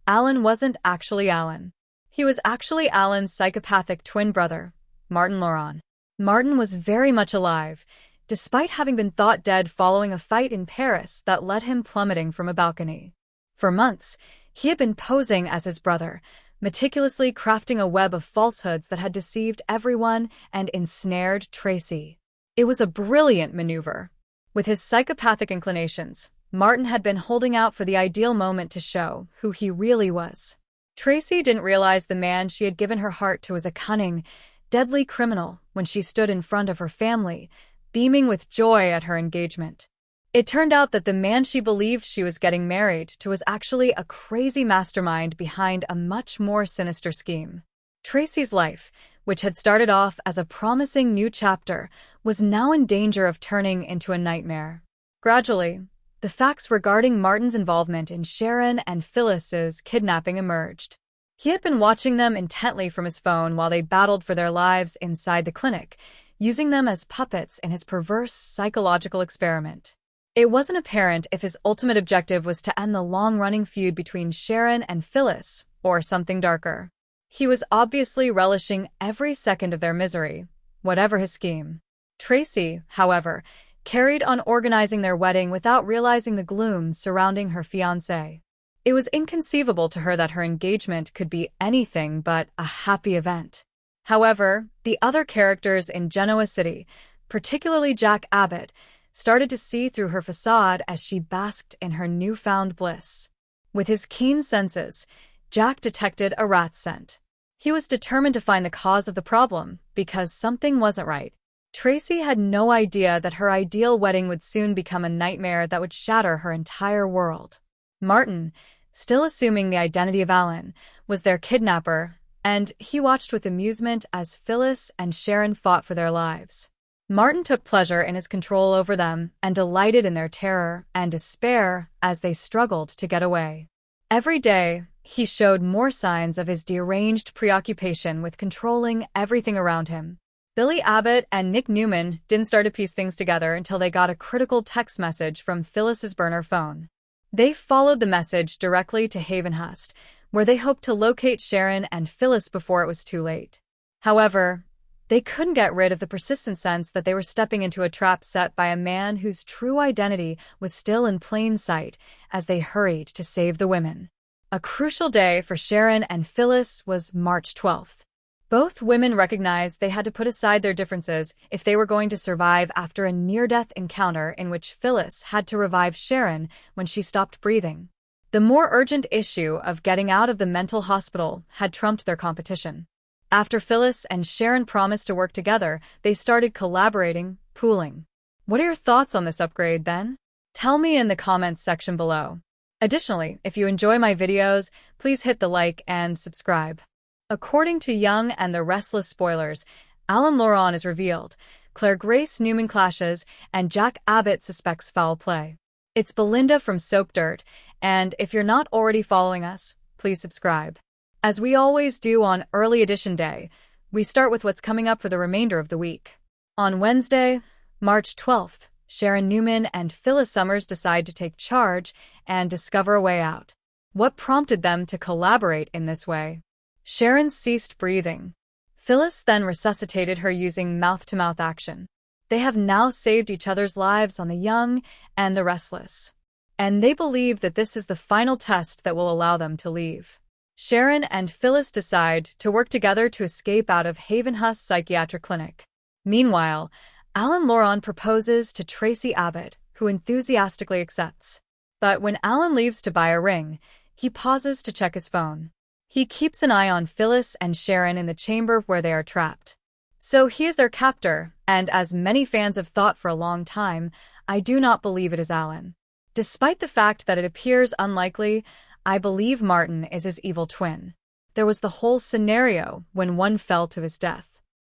S1: Alan wasn't actually Alan. He was actually Alan's psychopathic twin brother, Martin Laurent. Martin was very much alive, despite having been thought dead following a fight in Paris that led him plummeting from a balcony. For months, he had been posing as his brother, meticulously crafting a web of falsehoods that had deceived everyone and ensnared Tracy. It was a brilliant maneuver. With his psychopathic inclinations, Martin had been holding out for the ideal moment to show who he really was. Tracy didn't realize the man she had given her heart to was a cunning, deadly criminal when she stood in front of her family, beaming with joy at her engagement. It turned out that the man she believed she was getting married to was actually a crazy mastermind behind a much more sinister scheme. Tracy's life, which had started off as a promising new chapter, was now in danger of turning into a nightmare. Gradually, the facts regarding Martin's involvement in Sharon and Phyllis's kidnapping emerged. He had been watching them intently from his phone while they battled for their lives inside the clinic, using them as puppets in his perverse psychological experiment. It wasn't apparent if his ultimate objective was to end the long-running feud between Sharon and Phyllis, or something darker. He was obviously relishing every second of their misery, whatever his scheme. Tracy, however, carried on organizing their wedding without realizing the gloom surrounding her fiancé. It was inconceivable to her that her engagement could be anything but a happy event. However, the other characters in Genoa City, particularly Jack Abbott, started to see through her facade as she basked in her newfound bliss. With his keen senses, Jack detected a rat scent. He was determined to find the cause of the problem, because something wasn't right. Tracy had no idea that her ideal wedding would soon become a nightmare that would shatter her entire world. Martin, still assuming the identity of Alan, was their kidnapper, and he watched with amusement as Phyllis and Sharon fought for their lives. Martin took pleasure in his control over them and delighted in their terror and despair as they struggled to get away. Every day, he showed more signs of his deranged preoccupation with controlling everything around him. Billy Abbott and Nick Newman didn't start to piece things together until they got a critical text message from Phyllis's burner phone. They followed the message directly to Havenhurst, where they hoped to locate Sharon and Phyllis before it was too late. However, they couldn't get rid of the persistent sense that they were stepping into a trap set by a man whose true identity was still in plain sight as they hurried to save the women. A crucial day for Sharon and Phyllis was March 12th. Both women recognized they had to put aside their differences if they were going to survive after a near-death encounter in which Phyllis had to revive Sharon when she stopped breathing. The more urgent issue of getting out of the mental hospital had trumped their competition. After Phyllis and Sharon promised to work together, they started collaborating, pooling. What are your thoughts on this upgrade, then? Tell me in the comments section below. Additionally, if you enjoy my videos, please hit the like and subscribe. According to Young and the Restless spoilers, Alan Laurent is revealed, Claire Grace Newman clashes, and Jack Abbott suspects foul play. It's Belinda from Soap Dirt, and if you're not already following us, please subscribe. As we always do on Early Edition Day, we start with what's coming up for the remainder of the week. On Wednesday, March 12th, Sharon Newman and Phyllis Summers decide to take charge and discover a way out. What prompted them to collaborate in this way? Sharon ceased breathing. Phyllis then resuscitated her using mouth-to-mouth action. They have now saved each other's lives on the young and the restless. And they believe that this is the final test that will allow them to leave. Sharon and Phyllis decide to work together to escape out of Havenhurst Psychiatric Clinic. Meanwhile, Alan Loron proposes to Tracy Abbott, who enthusiastically accepts. But when Alan leaves to buy a ring, he pauses to check his phone. He keeps an eye on Phyllis and Sharon in the chamber where they are trapped. So he is their captor, and as many fans have thought for a long time, I do not believe it is Alan. Despite the fact that it appears unlikely, I believe Martin is his evil twin. There was the whole scenario when one fell to his death.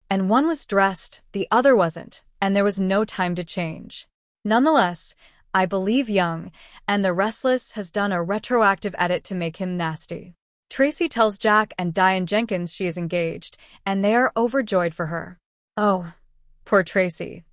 S1: And one was dressed, the other wasn't, and there was no time to change. Nonetheless, I believe Young, and the Restless has done a retroactive edit to make him nasty. Tracy tells Jack and Diane Jenkins she is engaged, and they are overjoyed for her. Oh, poor Tracy.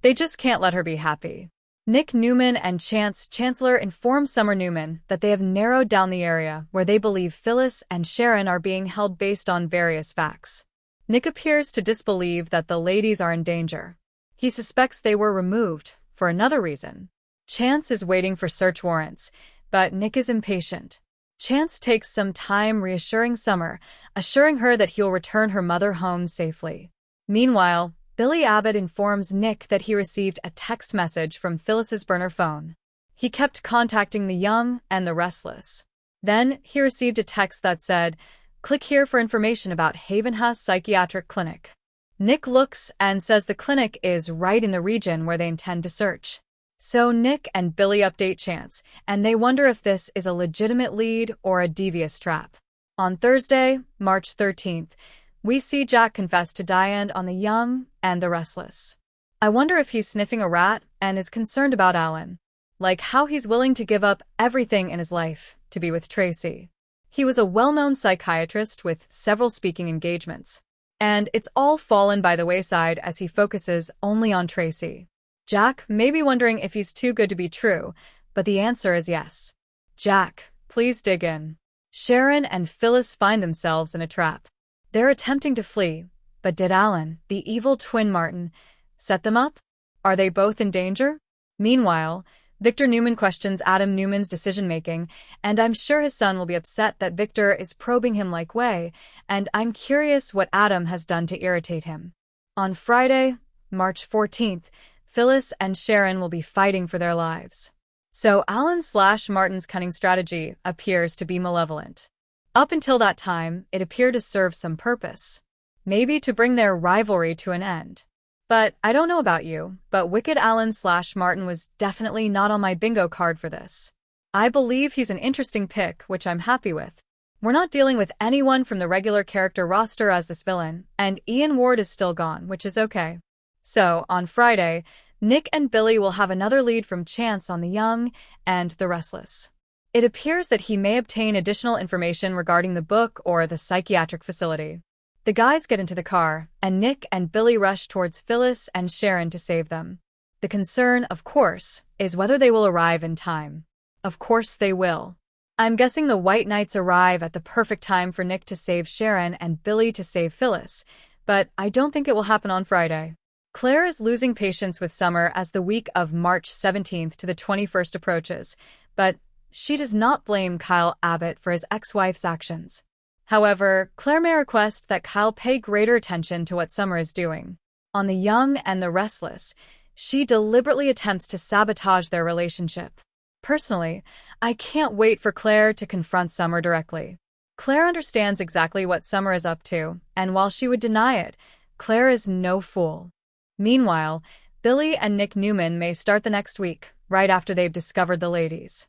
S1: They just can't let her be happy. Nick Newman and Chance Chancellor inform Summer Newman that they have narrowed down the area where they believe Phyllis and Sharon are being held based on various facts. Nick appears to disbelieve that the ladies are in danger. He suspects they were removed for another reason. Chance is waiting for search warrants, but Nick is impatient. Chance takes some time reassuring Summer, assuring her that he'll return her mother home safely. Meanwhile, Billy Abbott informs Nick that he received a text message from Phyllis's burner phone. He kept contacting the young and the restless. Then, he received a text that said, "Click here for information about Havenhurst Psychiatric Clinic." Nick looks and says the clinic is right in the region where they intend to search. So Nick and Billy update Chance, and they wonder if this is a legitimate lead or a devious trap. On Thursday, March 13th, we see Jack confess to Diane on the young and the restless. I wonder if he's sniffing a rat and is concerned about Alan. Like how he's willing to give up everything in his life to be with Tracy. He was a well-known psychiatrist with several speaking engagements. And it's all fallen by the wayside as he focuses only on Tracy. Jack may be wondering if he's too good to be true, but the answer is yes. Jack, please dig in. Sharon and Phyllis find themselves in a trap. They're attempting to flee, but did Alan, the evil twin Martin, set them up? Are they both in danger? Meanwhile, Victor Newman questions Adam Newman's decision-making, and I'm sure his son will be upset that Victor is probing him like way, and I'm curious what Adam has done to irritate him. On Friday, March 14th, Phyllis and Sharon will be fighting for their lives. So Alan/Martin's cunning strategy appears to be malevolent. Up until that time, it appeared to serve some purpose. Maybe to bring their rivalry to an end. But I don't know about you, but Wicked Alan/Martin was definitely not on my bingo card for this. I believe he's an interesting pick, which I'm happy with. We're not dealing with anyone from the regular character roster as this villain, and Ian Ward is still gone, which is okay. So, on Friday, Nick and Billy will have another lead from Chance on the young and the restless. It appears that he may obtain additional information regarding the book or the psychiatric facility. The guys get into the car, and Nick and Billy rush towards Phyllis and Sharon to save them. The concern, of course, is whether they will arrive in time. Of course they will. I'm guessing the White Knights arrive at the perfect time for Nick to save Sharon and Billy to save Phyllis, but I don't think it will happen on Friday. Claire is losing patience with Summer as the week of March 17th to the 21st approaches, but she does not blame Kyle Abbott for his ex-wife's actions. However, Claire may request that Kyle pay greater attention to what Summer is doing. On the young and the restless, she deliberately attempts to sabotage their relationship. Personally, I can't wait for Claire to confront Summer directly. Claire understands exactly what Summer is up to, and while she would deny it, Claire is no fool. Meanwhile, Billy and Nick Newman may start the next week, right after they've discovered the ladies.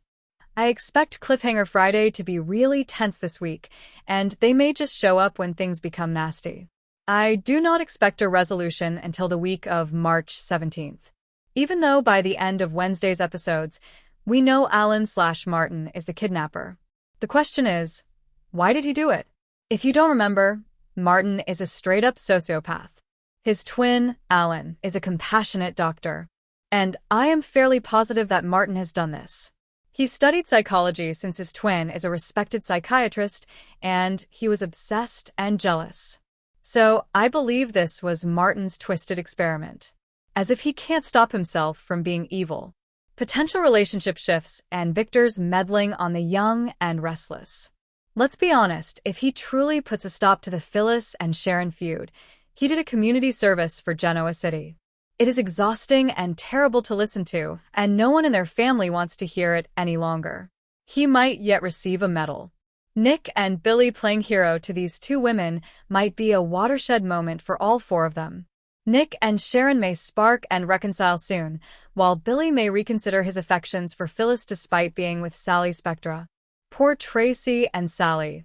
S1: I expect Cliffhanger Friday to be really tense this week, and they may just show up when things become nasty. I do not expect a resolution until the week of March 17th. Even though by the end of Wednesday's episodes, we know Alan/Martin is the kidnapper. The question is, why did he do it? If you don't remember, Martin is a straight-up sociopath. His twin, Alan, is a compassionate doctor. And I am fairly positive that Martin has done this. He studied psychology since his twin is a respected psychiatrist, and he was obsessed and jealous. So I believe this was Martin's twisted experiment. As if he can't stop himself from being evil. Potential relationship shifts and Victor's meddling on the young and restless. Let's be honest, if he truly puts a stop to the Phyllis and Sharon feud, he did a community service for Genoa City. It is exhausting and terrible to listen to, and no one in their family wants to hear it any longer. He might yet receive a medal. Nick and Billy playing hero to these two women might be a watershed moment for all four of them. Nick and Sharon may spark and reconcile soon, while Billy may reconsider his affections for Phyllis despite being with Sally Spectra. Poor Tracy and Sally.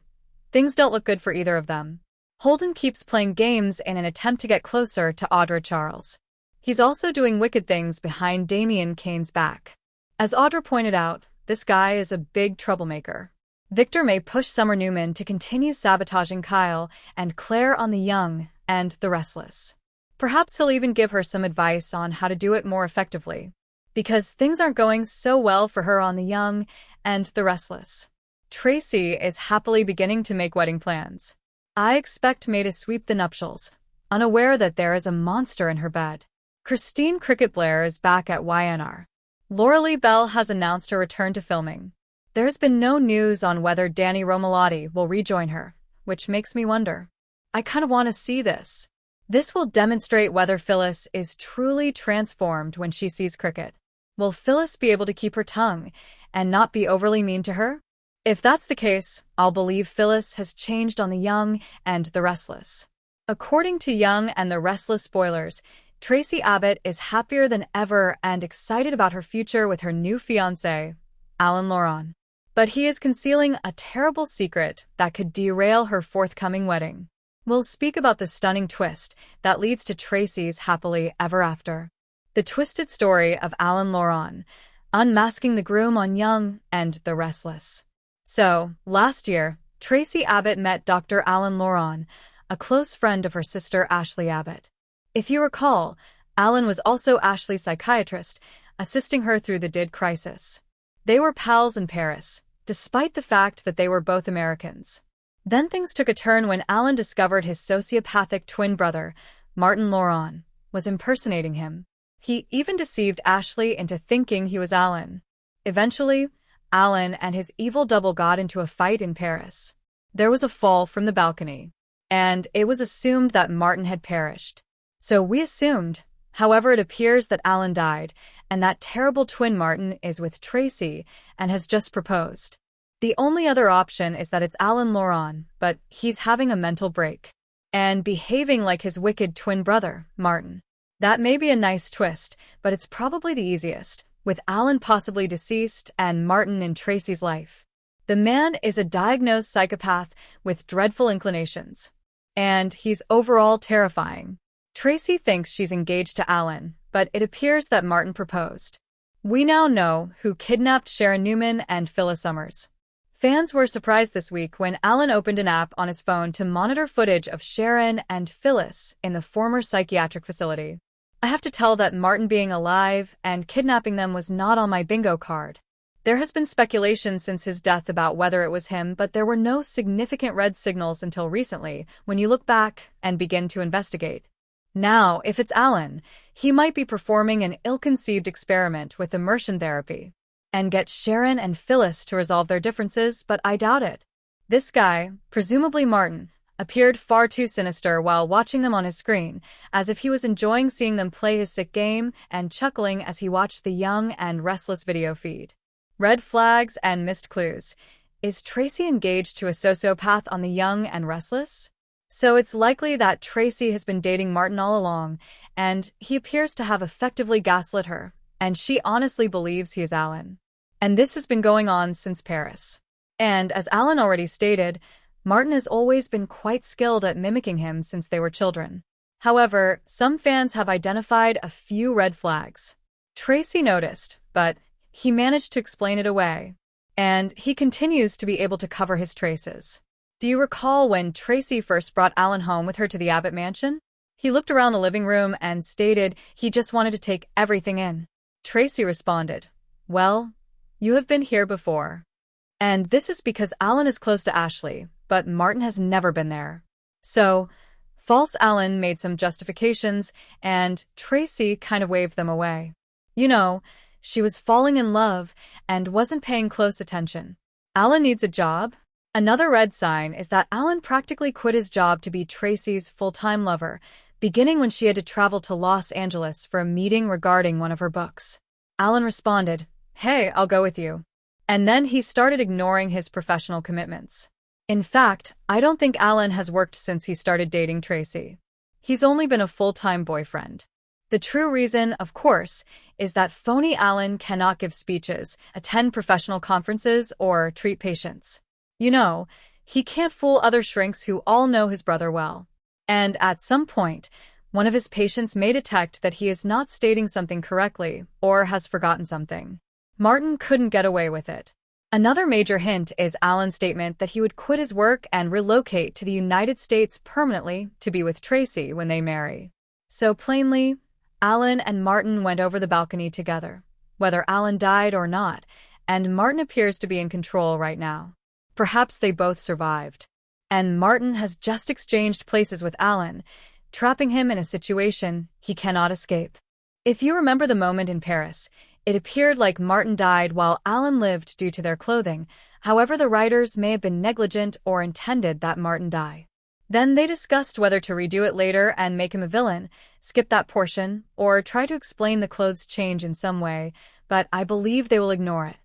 S1: Things don't look good for either of them. Holden keeps playing games in an attempt to get closer to Audra Charles. He's also doing wicked things behind Damien Kane's back. As Audra pointed out, this guy is a big troublemaker. Victor may push Summer Newman to continue sabotaging Kyle and Claire on the young and the restless. Perhaps he'll even give her some advice on how to do it more effectively. Because things aren't going so well for her on the young and the restless. Tracy is happily beginning to make wedding plans. I expect May to sweep the nuptials, unaware that there is a monster in her bed. Christine Cricket Blair is back at YNR. Laura Lee Bell has announced her return to filming. There has been no news on whether Danny Romalotti will rejoin her, which makes me wonder. I kind of want to see this. This will demonstrate whether Phyllis is truly transformed when she sees Cricket. Will Phyllis be able to keep her tongue and not be overly mean to her? If that's the case, I'll believe Phyllis has changed on the young and the restless. According to Young and the Restless spoilers, Tracy Abbott is happier than ever and excited about her future with her new fiancé, Alan Laurent. But he is concealing a terrible secret that could derail her forthcoming wedding. We'll speak about the stunning twist that leads to Tracy's happily ever after. The twisted story of Alan Laurent, unmasking the groom on Young and the Restless. So, last year, Tracy Abbott met Dr. Alan Laurent, a close friend of her sister Ashley Abbott. If you recall, Alan was also Ashley's psychiatrist, assisting her through the DID crisis. They were pals in Paris, despite the fact that they were both Americans. Then things took a turn when Alan discovered his sociopathic twin brother, Martin Laurent, was impersonating him. He even deceived Ashley into thinking he was Alan. Eventually, Alan and his evil double got into a fight in Paris. There was a fall from the balcony, and it was assumed that Martin had perished. So we assumed. However, it appears that Alan died, and that terrible twin Martin is with Tracy and has just proposed. The only other option is that it's Alan Laurent, but he's having a mental break and behaving like his wicked twin brother, Martin. That may be a nice twist, but it's probably the easiest, with Alan possibly deceased and Martin in Tracy's life. The man is a diagnosed psychopath with dreadful inclinations, and he's overall terrifying. Tracy thinks she's engaged to Alan, but it appears that Martin proposed. We now know who kidnapped Sharon Newman and Phyllis Summers. Fans were surprised this week when Alan opened an app on his phone to monitor footage of Sharon and Phyllis in the former psychiatric facility. I have to tell that Martin being alive and kidnapping them was not on my bingo card. There has been speculation since his death about whether it was him, but there were no significant red signals until recently when you look back and begin to investigate. Now, if it's Alan, he might be performing an ill-conceived experiment with immersion therapy and get Sharon and Phyllis to resolve their differences, but I doubt it. This guy, presumably Martin, appeared far too sinister while watching them on his screen, as if he was enjoying seeing them play his sick game and chuckling as he watched the young and restless video feed. Red flags and missed clues. Is Tracy engaged to a sociopath on the young and restless? So it's likely that Tracy has been dating Martin all along, and he appears to have effectively gaslit her, and she honestly believes he is Alan. And this has been going on since Paris. And as Alan already stated, Martin has always been quite skilled at mimicking him since they were children. However, some fans have identified a few red flags. Tracy noticed, but he managed to explain it away. And he continues to be able to cover his traces. Do you recall when Tracy first brought Alan home with her to the Abbott mansion? He looked around the living room and stated he just wanted to take everything in. Tracy responded, "Well, you have been here before." And this is because Alan is close to Ashley, but Martin has never been there. So, false Alan made some justifications, and Tracy kind of waved them away. You know, she was falling in love and wasn't paying close attention. Alan needs a job. Another red sign is that Alan practically quit his job to be Tracy's full-time lover, beginning when she had to travel to Los Angeles for a meeting regarding one of her books. Alan responded, "Hey, I'll go with you." And then he started ignoring his professional commitments. In fact, I don't think Alan has worked since he started dating Tracy. He's only been a full-time boyfriend. The true reason, of course, is that phony Alan cannot give speeches, attend professional conferences, or treat patients. You know, he can't fool other shrinks who all know his brother well. And at some point, one of his patients may detect that he is not stating something correctly or has forgotten something. Martin couldn't get away with it. Another major hint is Alan's statement that he would quit his work and relocate to the United States permanently to be with Tracy when they marry. So plainly, Alan and Martin went over the balcony together, whether Alan died or not, and Martin appears to be in control right now. Perhaps they both survived. And Martin has just exchanged places with Alan, trapping him in a situation he cannot escape. If you remember the moment in Paris, it appeared like Martin died while Alan lived due to their clothing. However, the writers may have been negligent or intended that Martin die. Then they discussed whether to redo it later and make him a villain, skip that portion, or try to explain the clothes change in some way, but I believe they will ignore it.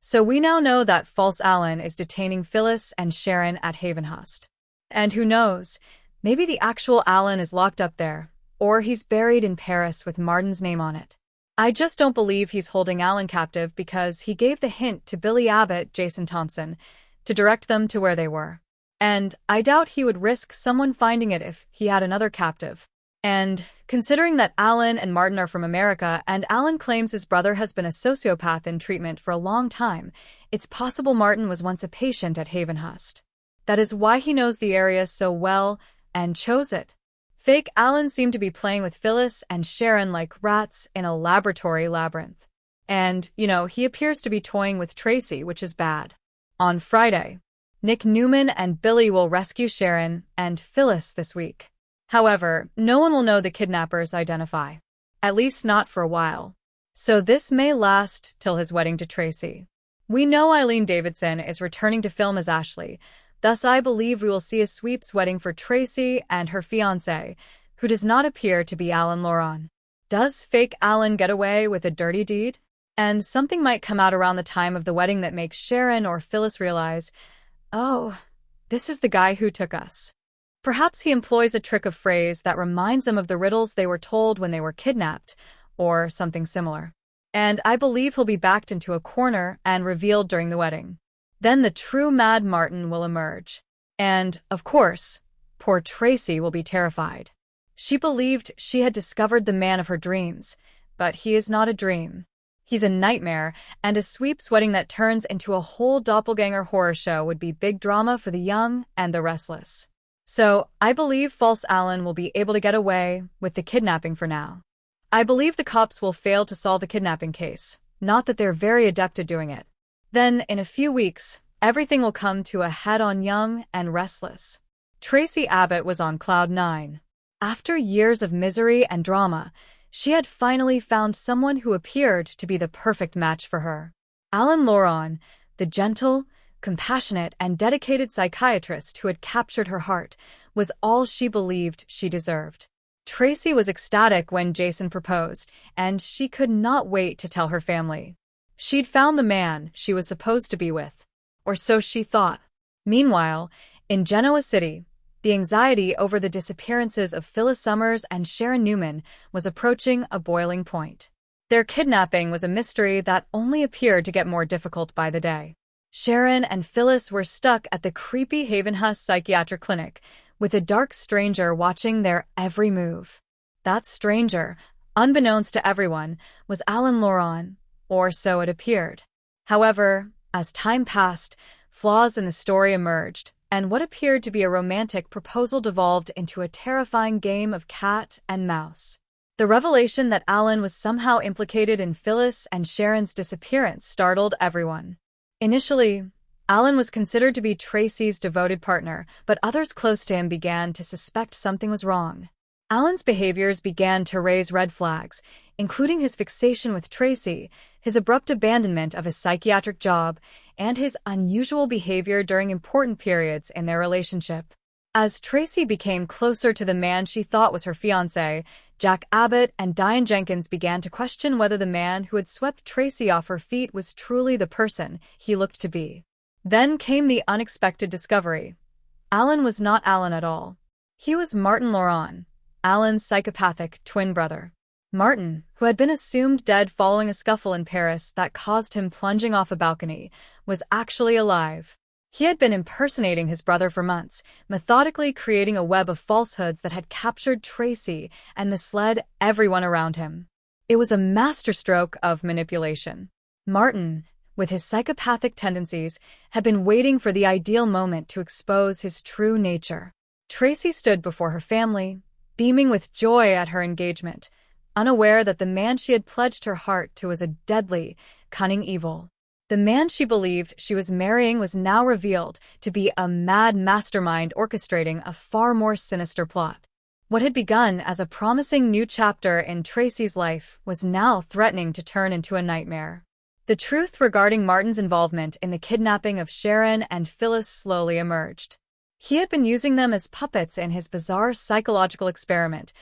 S1: So we now know that false Alan is detaining Phyllis and Sharon at Havenhurst. And who knows, maybe the actual Alan is locked up there, or he's buried in Paris with Martin's name on it. I just don't believe he's holding Alan captive because he gave the hint to Billy Abbott, Jason Thompson, to direct them to where they were. And I doubt he would risk someone finding it if he had another captive. And considering that Alan and Martin are from America and Alan claims his brother has been a sociopath in treatment for a long time, it's possible Martin was once a patient at Havenhurst. That is why he knows the area so well and chose it. Fake Alan seemed to be playing with Phyllis and Sharon like rats in a laboratory labyrinth. And, he appears to be toying with Tracy, which is bad. On Friday, Nick Newman and Billy will rescue Sharon and Phyllis this week. However, no one will know the kidnappers identify. At least not for a while. So this may last till his wedding to Tracy. We know Eileen Davidson is returning to film as Ashley. Thus, I believe we will see a sweeps wedding for Tracy and her fiancé, who does not appear to be Alan Laurent. Does fake Alan get away with a dirty deed? And something might come out around the time of the wedding that makes Sharon or Phyllis realize, oh, this is the guy who took us. Perhaps he employs a trick of phrase that reminds them of the riddles they were told when they were kidnapped, or something similar. And I believe he'll be backed into a corner and revealed during the wedding. Then the true Mad Martin will emerge. And, of course, poor Tracy will be terrified. She believed she had discovered the man of her dreams, but he is not a dream. He's a nightmare, and a sweeps wedding that turns into a whole doppelganger horror show would be big drama for the young and the restless. So, I believe false Alan will be able to get away with the kidnapping for now. I believe the cops will fail to solve the kidnapping case, not that they're very adept at doing it. Then, in a few weeks, everything will come to a head on Young and Restless. Tracy Abbott was on cloud 9. After years of misery and drama, she had finally found someone who appeared to be the perfect match for her. Alan Laurent, the gentle, compassionate, and dedicated psychiatrist who had captured her heart, was all she believed she deserved. Tracy was ecstatic when Jason proposed, and she could not wait to tell her family. She'd found the man she was supposed to be with, or so she thought. Meanwhile, in Genoa City, the anxiety over the disappearances of Phyllis Summers and Sharon Newman was approaching a boiling point. Their kidnapping was a mystery that only appeared to get more difficult by the day. Sharon and Phyllis were stuck at the creepy Havenhurst psychiatric clinic, with a dark stranger watching their every move. That stranger, unbeknownst to everyone, was Alan Laurent, or so it appeared. However, as time passed, flaws in the story emerged, and what appeared to be a romantic proposal devolved into a terrifying game of cat and mouse. The revelation that Alan was somehow implicated in Phyllis and Sharon's disappearance startled everyone. Initially, Alan was considered to be Tracy's devoted partner, but others close to him began to suspect something was wrong. Alan's behaviors began to raise red flags, including his fixation with Tracy, his abrupt abandonment of his psychiatric job, and his unusual behavior during important periods in their relationship. As Tracy became closer to the man she thought was her fiancé, Jack Abbott and Diane Jenkins began to question whether the man who had swept Tracy off her feet was truly the person he looked to be. Then came the unexpected discovery. Alan was not Alan at all. He was Martin Laurent, Alan's psychopathic twin brother. Martin, who had been assumed dead following a scuffle in Paris that caused him plunging off a balcony, was actually alive. He had been impersonating his brother for months, methodically creating a web of falsehoods that had captured Tracy and misled everyone around him. It was a masterstroke of manipulation. Martin, with his psychopathic tendencies, had been waiting for the ideal moment to expose his true nature. Tracy stood before her family, beaming with joy at her engagement, unaware that the man she had pledged her heart to was a deadly, cunning evil. The man she believed she was marrying was now revealed to be a mad mastermind orchestrating a far more sinister plot. What had begun as a promising new chapter in Tracy's life was now threatening to turn into a nightmare. The truth regarding Martin's involvement in the kidnapping of Sharon and Phyllis slowly emerged. He had been using them as puppets in his bizarre psychological experiment,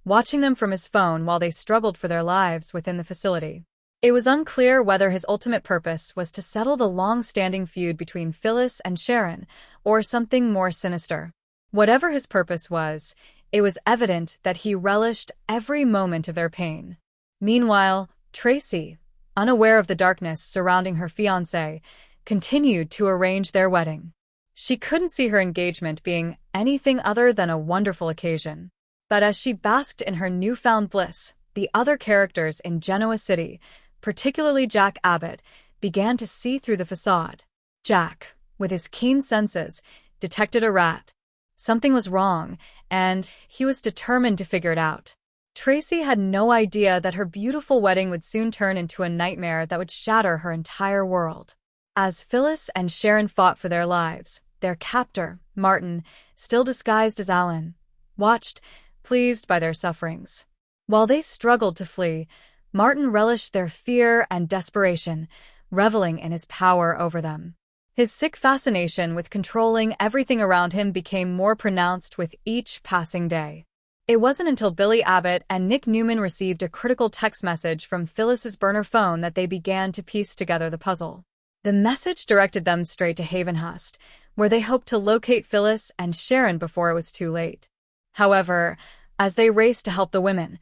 S1: watching them from his phone while they struggled for their lives within the facility. It was unclear whether his ultimate purpose was to settle the long-standing feud between Phyllis and Sharon, or something more sinister. Whatever his purpose was, it was evident that he relished every moment of their pain. Meanwhile, Tracy, unaware of the darkness surrounding her fiancé, continued to arrange their wedding. She couldn't see her engagement being anything other than a wonderful occasion. But as she basked in her newfound bliss, the other characters in Genoa City, particularly Jack Abbott, began to see through the facade. Jack, with his keen senses, detected a rat. Something was wrong, and he was determined to figure it out. Tracy had no idea that her beautiful wedding would soon turn into a nightmare that would shatter her entire world. As Phyllis and Sharon fought for their lives, their captor, Martin, still disguised as Alan, watched, pleased by their sufferings. While they struggled to flee, Martin relished their fear and desperation, reveling in his power over them. His sick fascination with controlling everything around him became more pronounced with each passing day. It wasn't until Billy Abbott and Nick Newman received a critical text message from Phyllis's burner phone that they began to piece together the puzzle. The message directed them straight to Havenhurst, where they hoped to locate Phyllis and Sharon before it was too late. However, as they raced to help the women,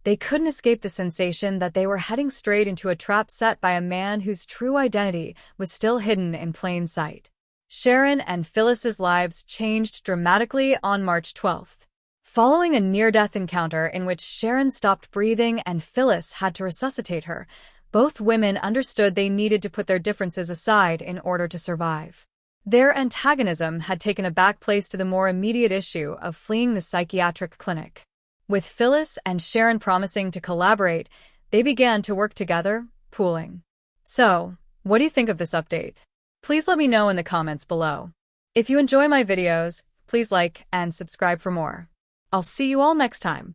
S1: they couldn't escape the sensation that they were heading straight into a trap set by a man whose true identity was still hidden in plain sight. Sharon and Phyllis's lives changed dramatically on March 12th. Following a near-death encounter in which Sharon stopped breathing and Phyllis had to resuscitate her, both women understood they needed to put their differences aside in order to survive. Their antagonism had taken a back place to the more immediate issue of fleeing the psychiatric clinic. With Phyllis and Sharon promising to collaborate, they began to work together, pooling. So, what do you think of this update? Please let me know in the comments below. If you enjoy my videos, please like and subscribe for more. I'll see you all next time.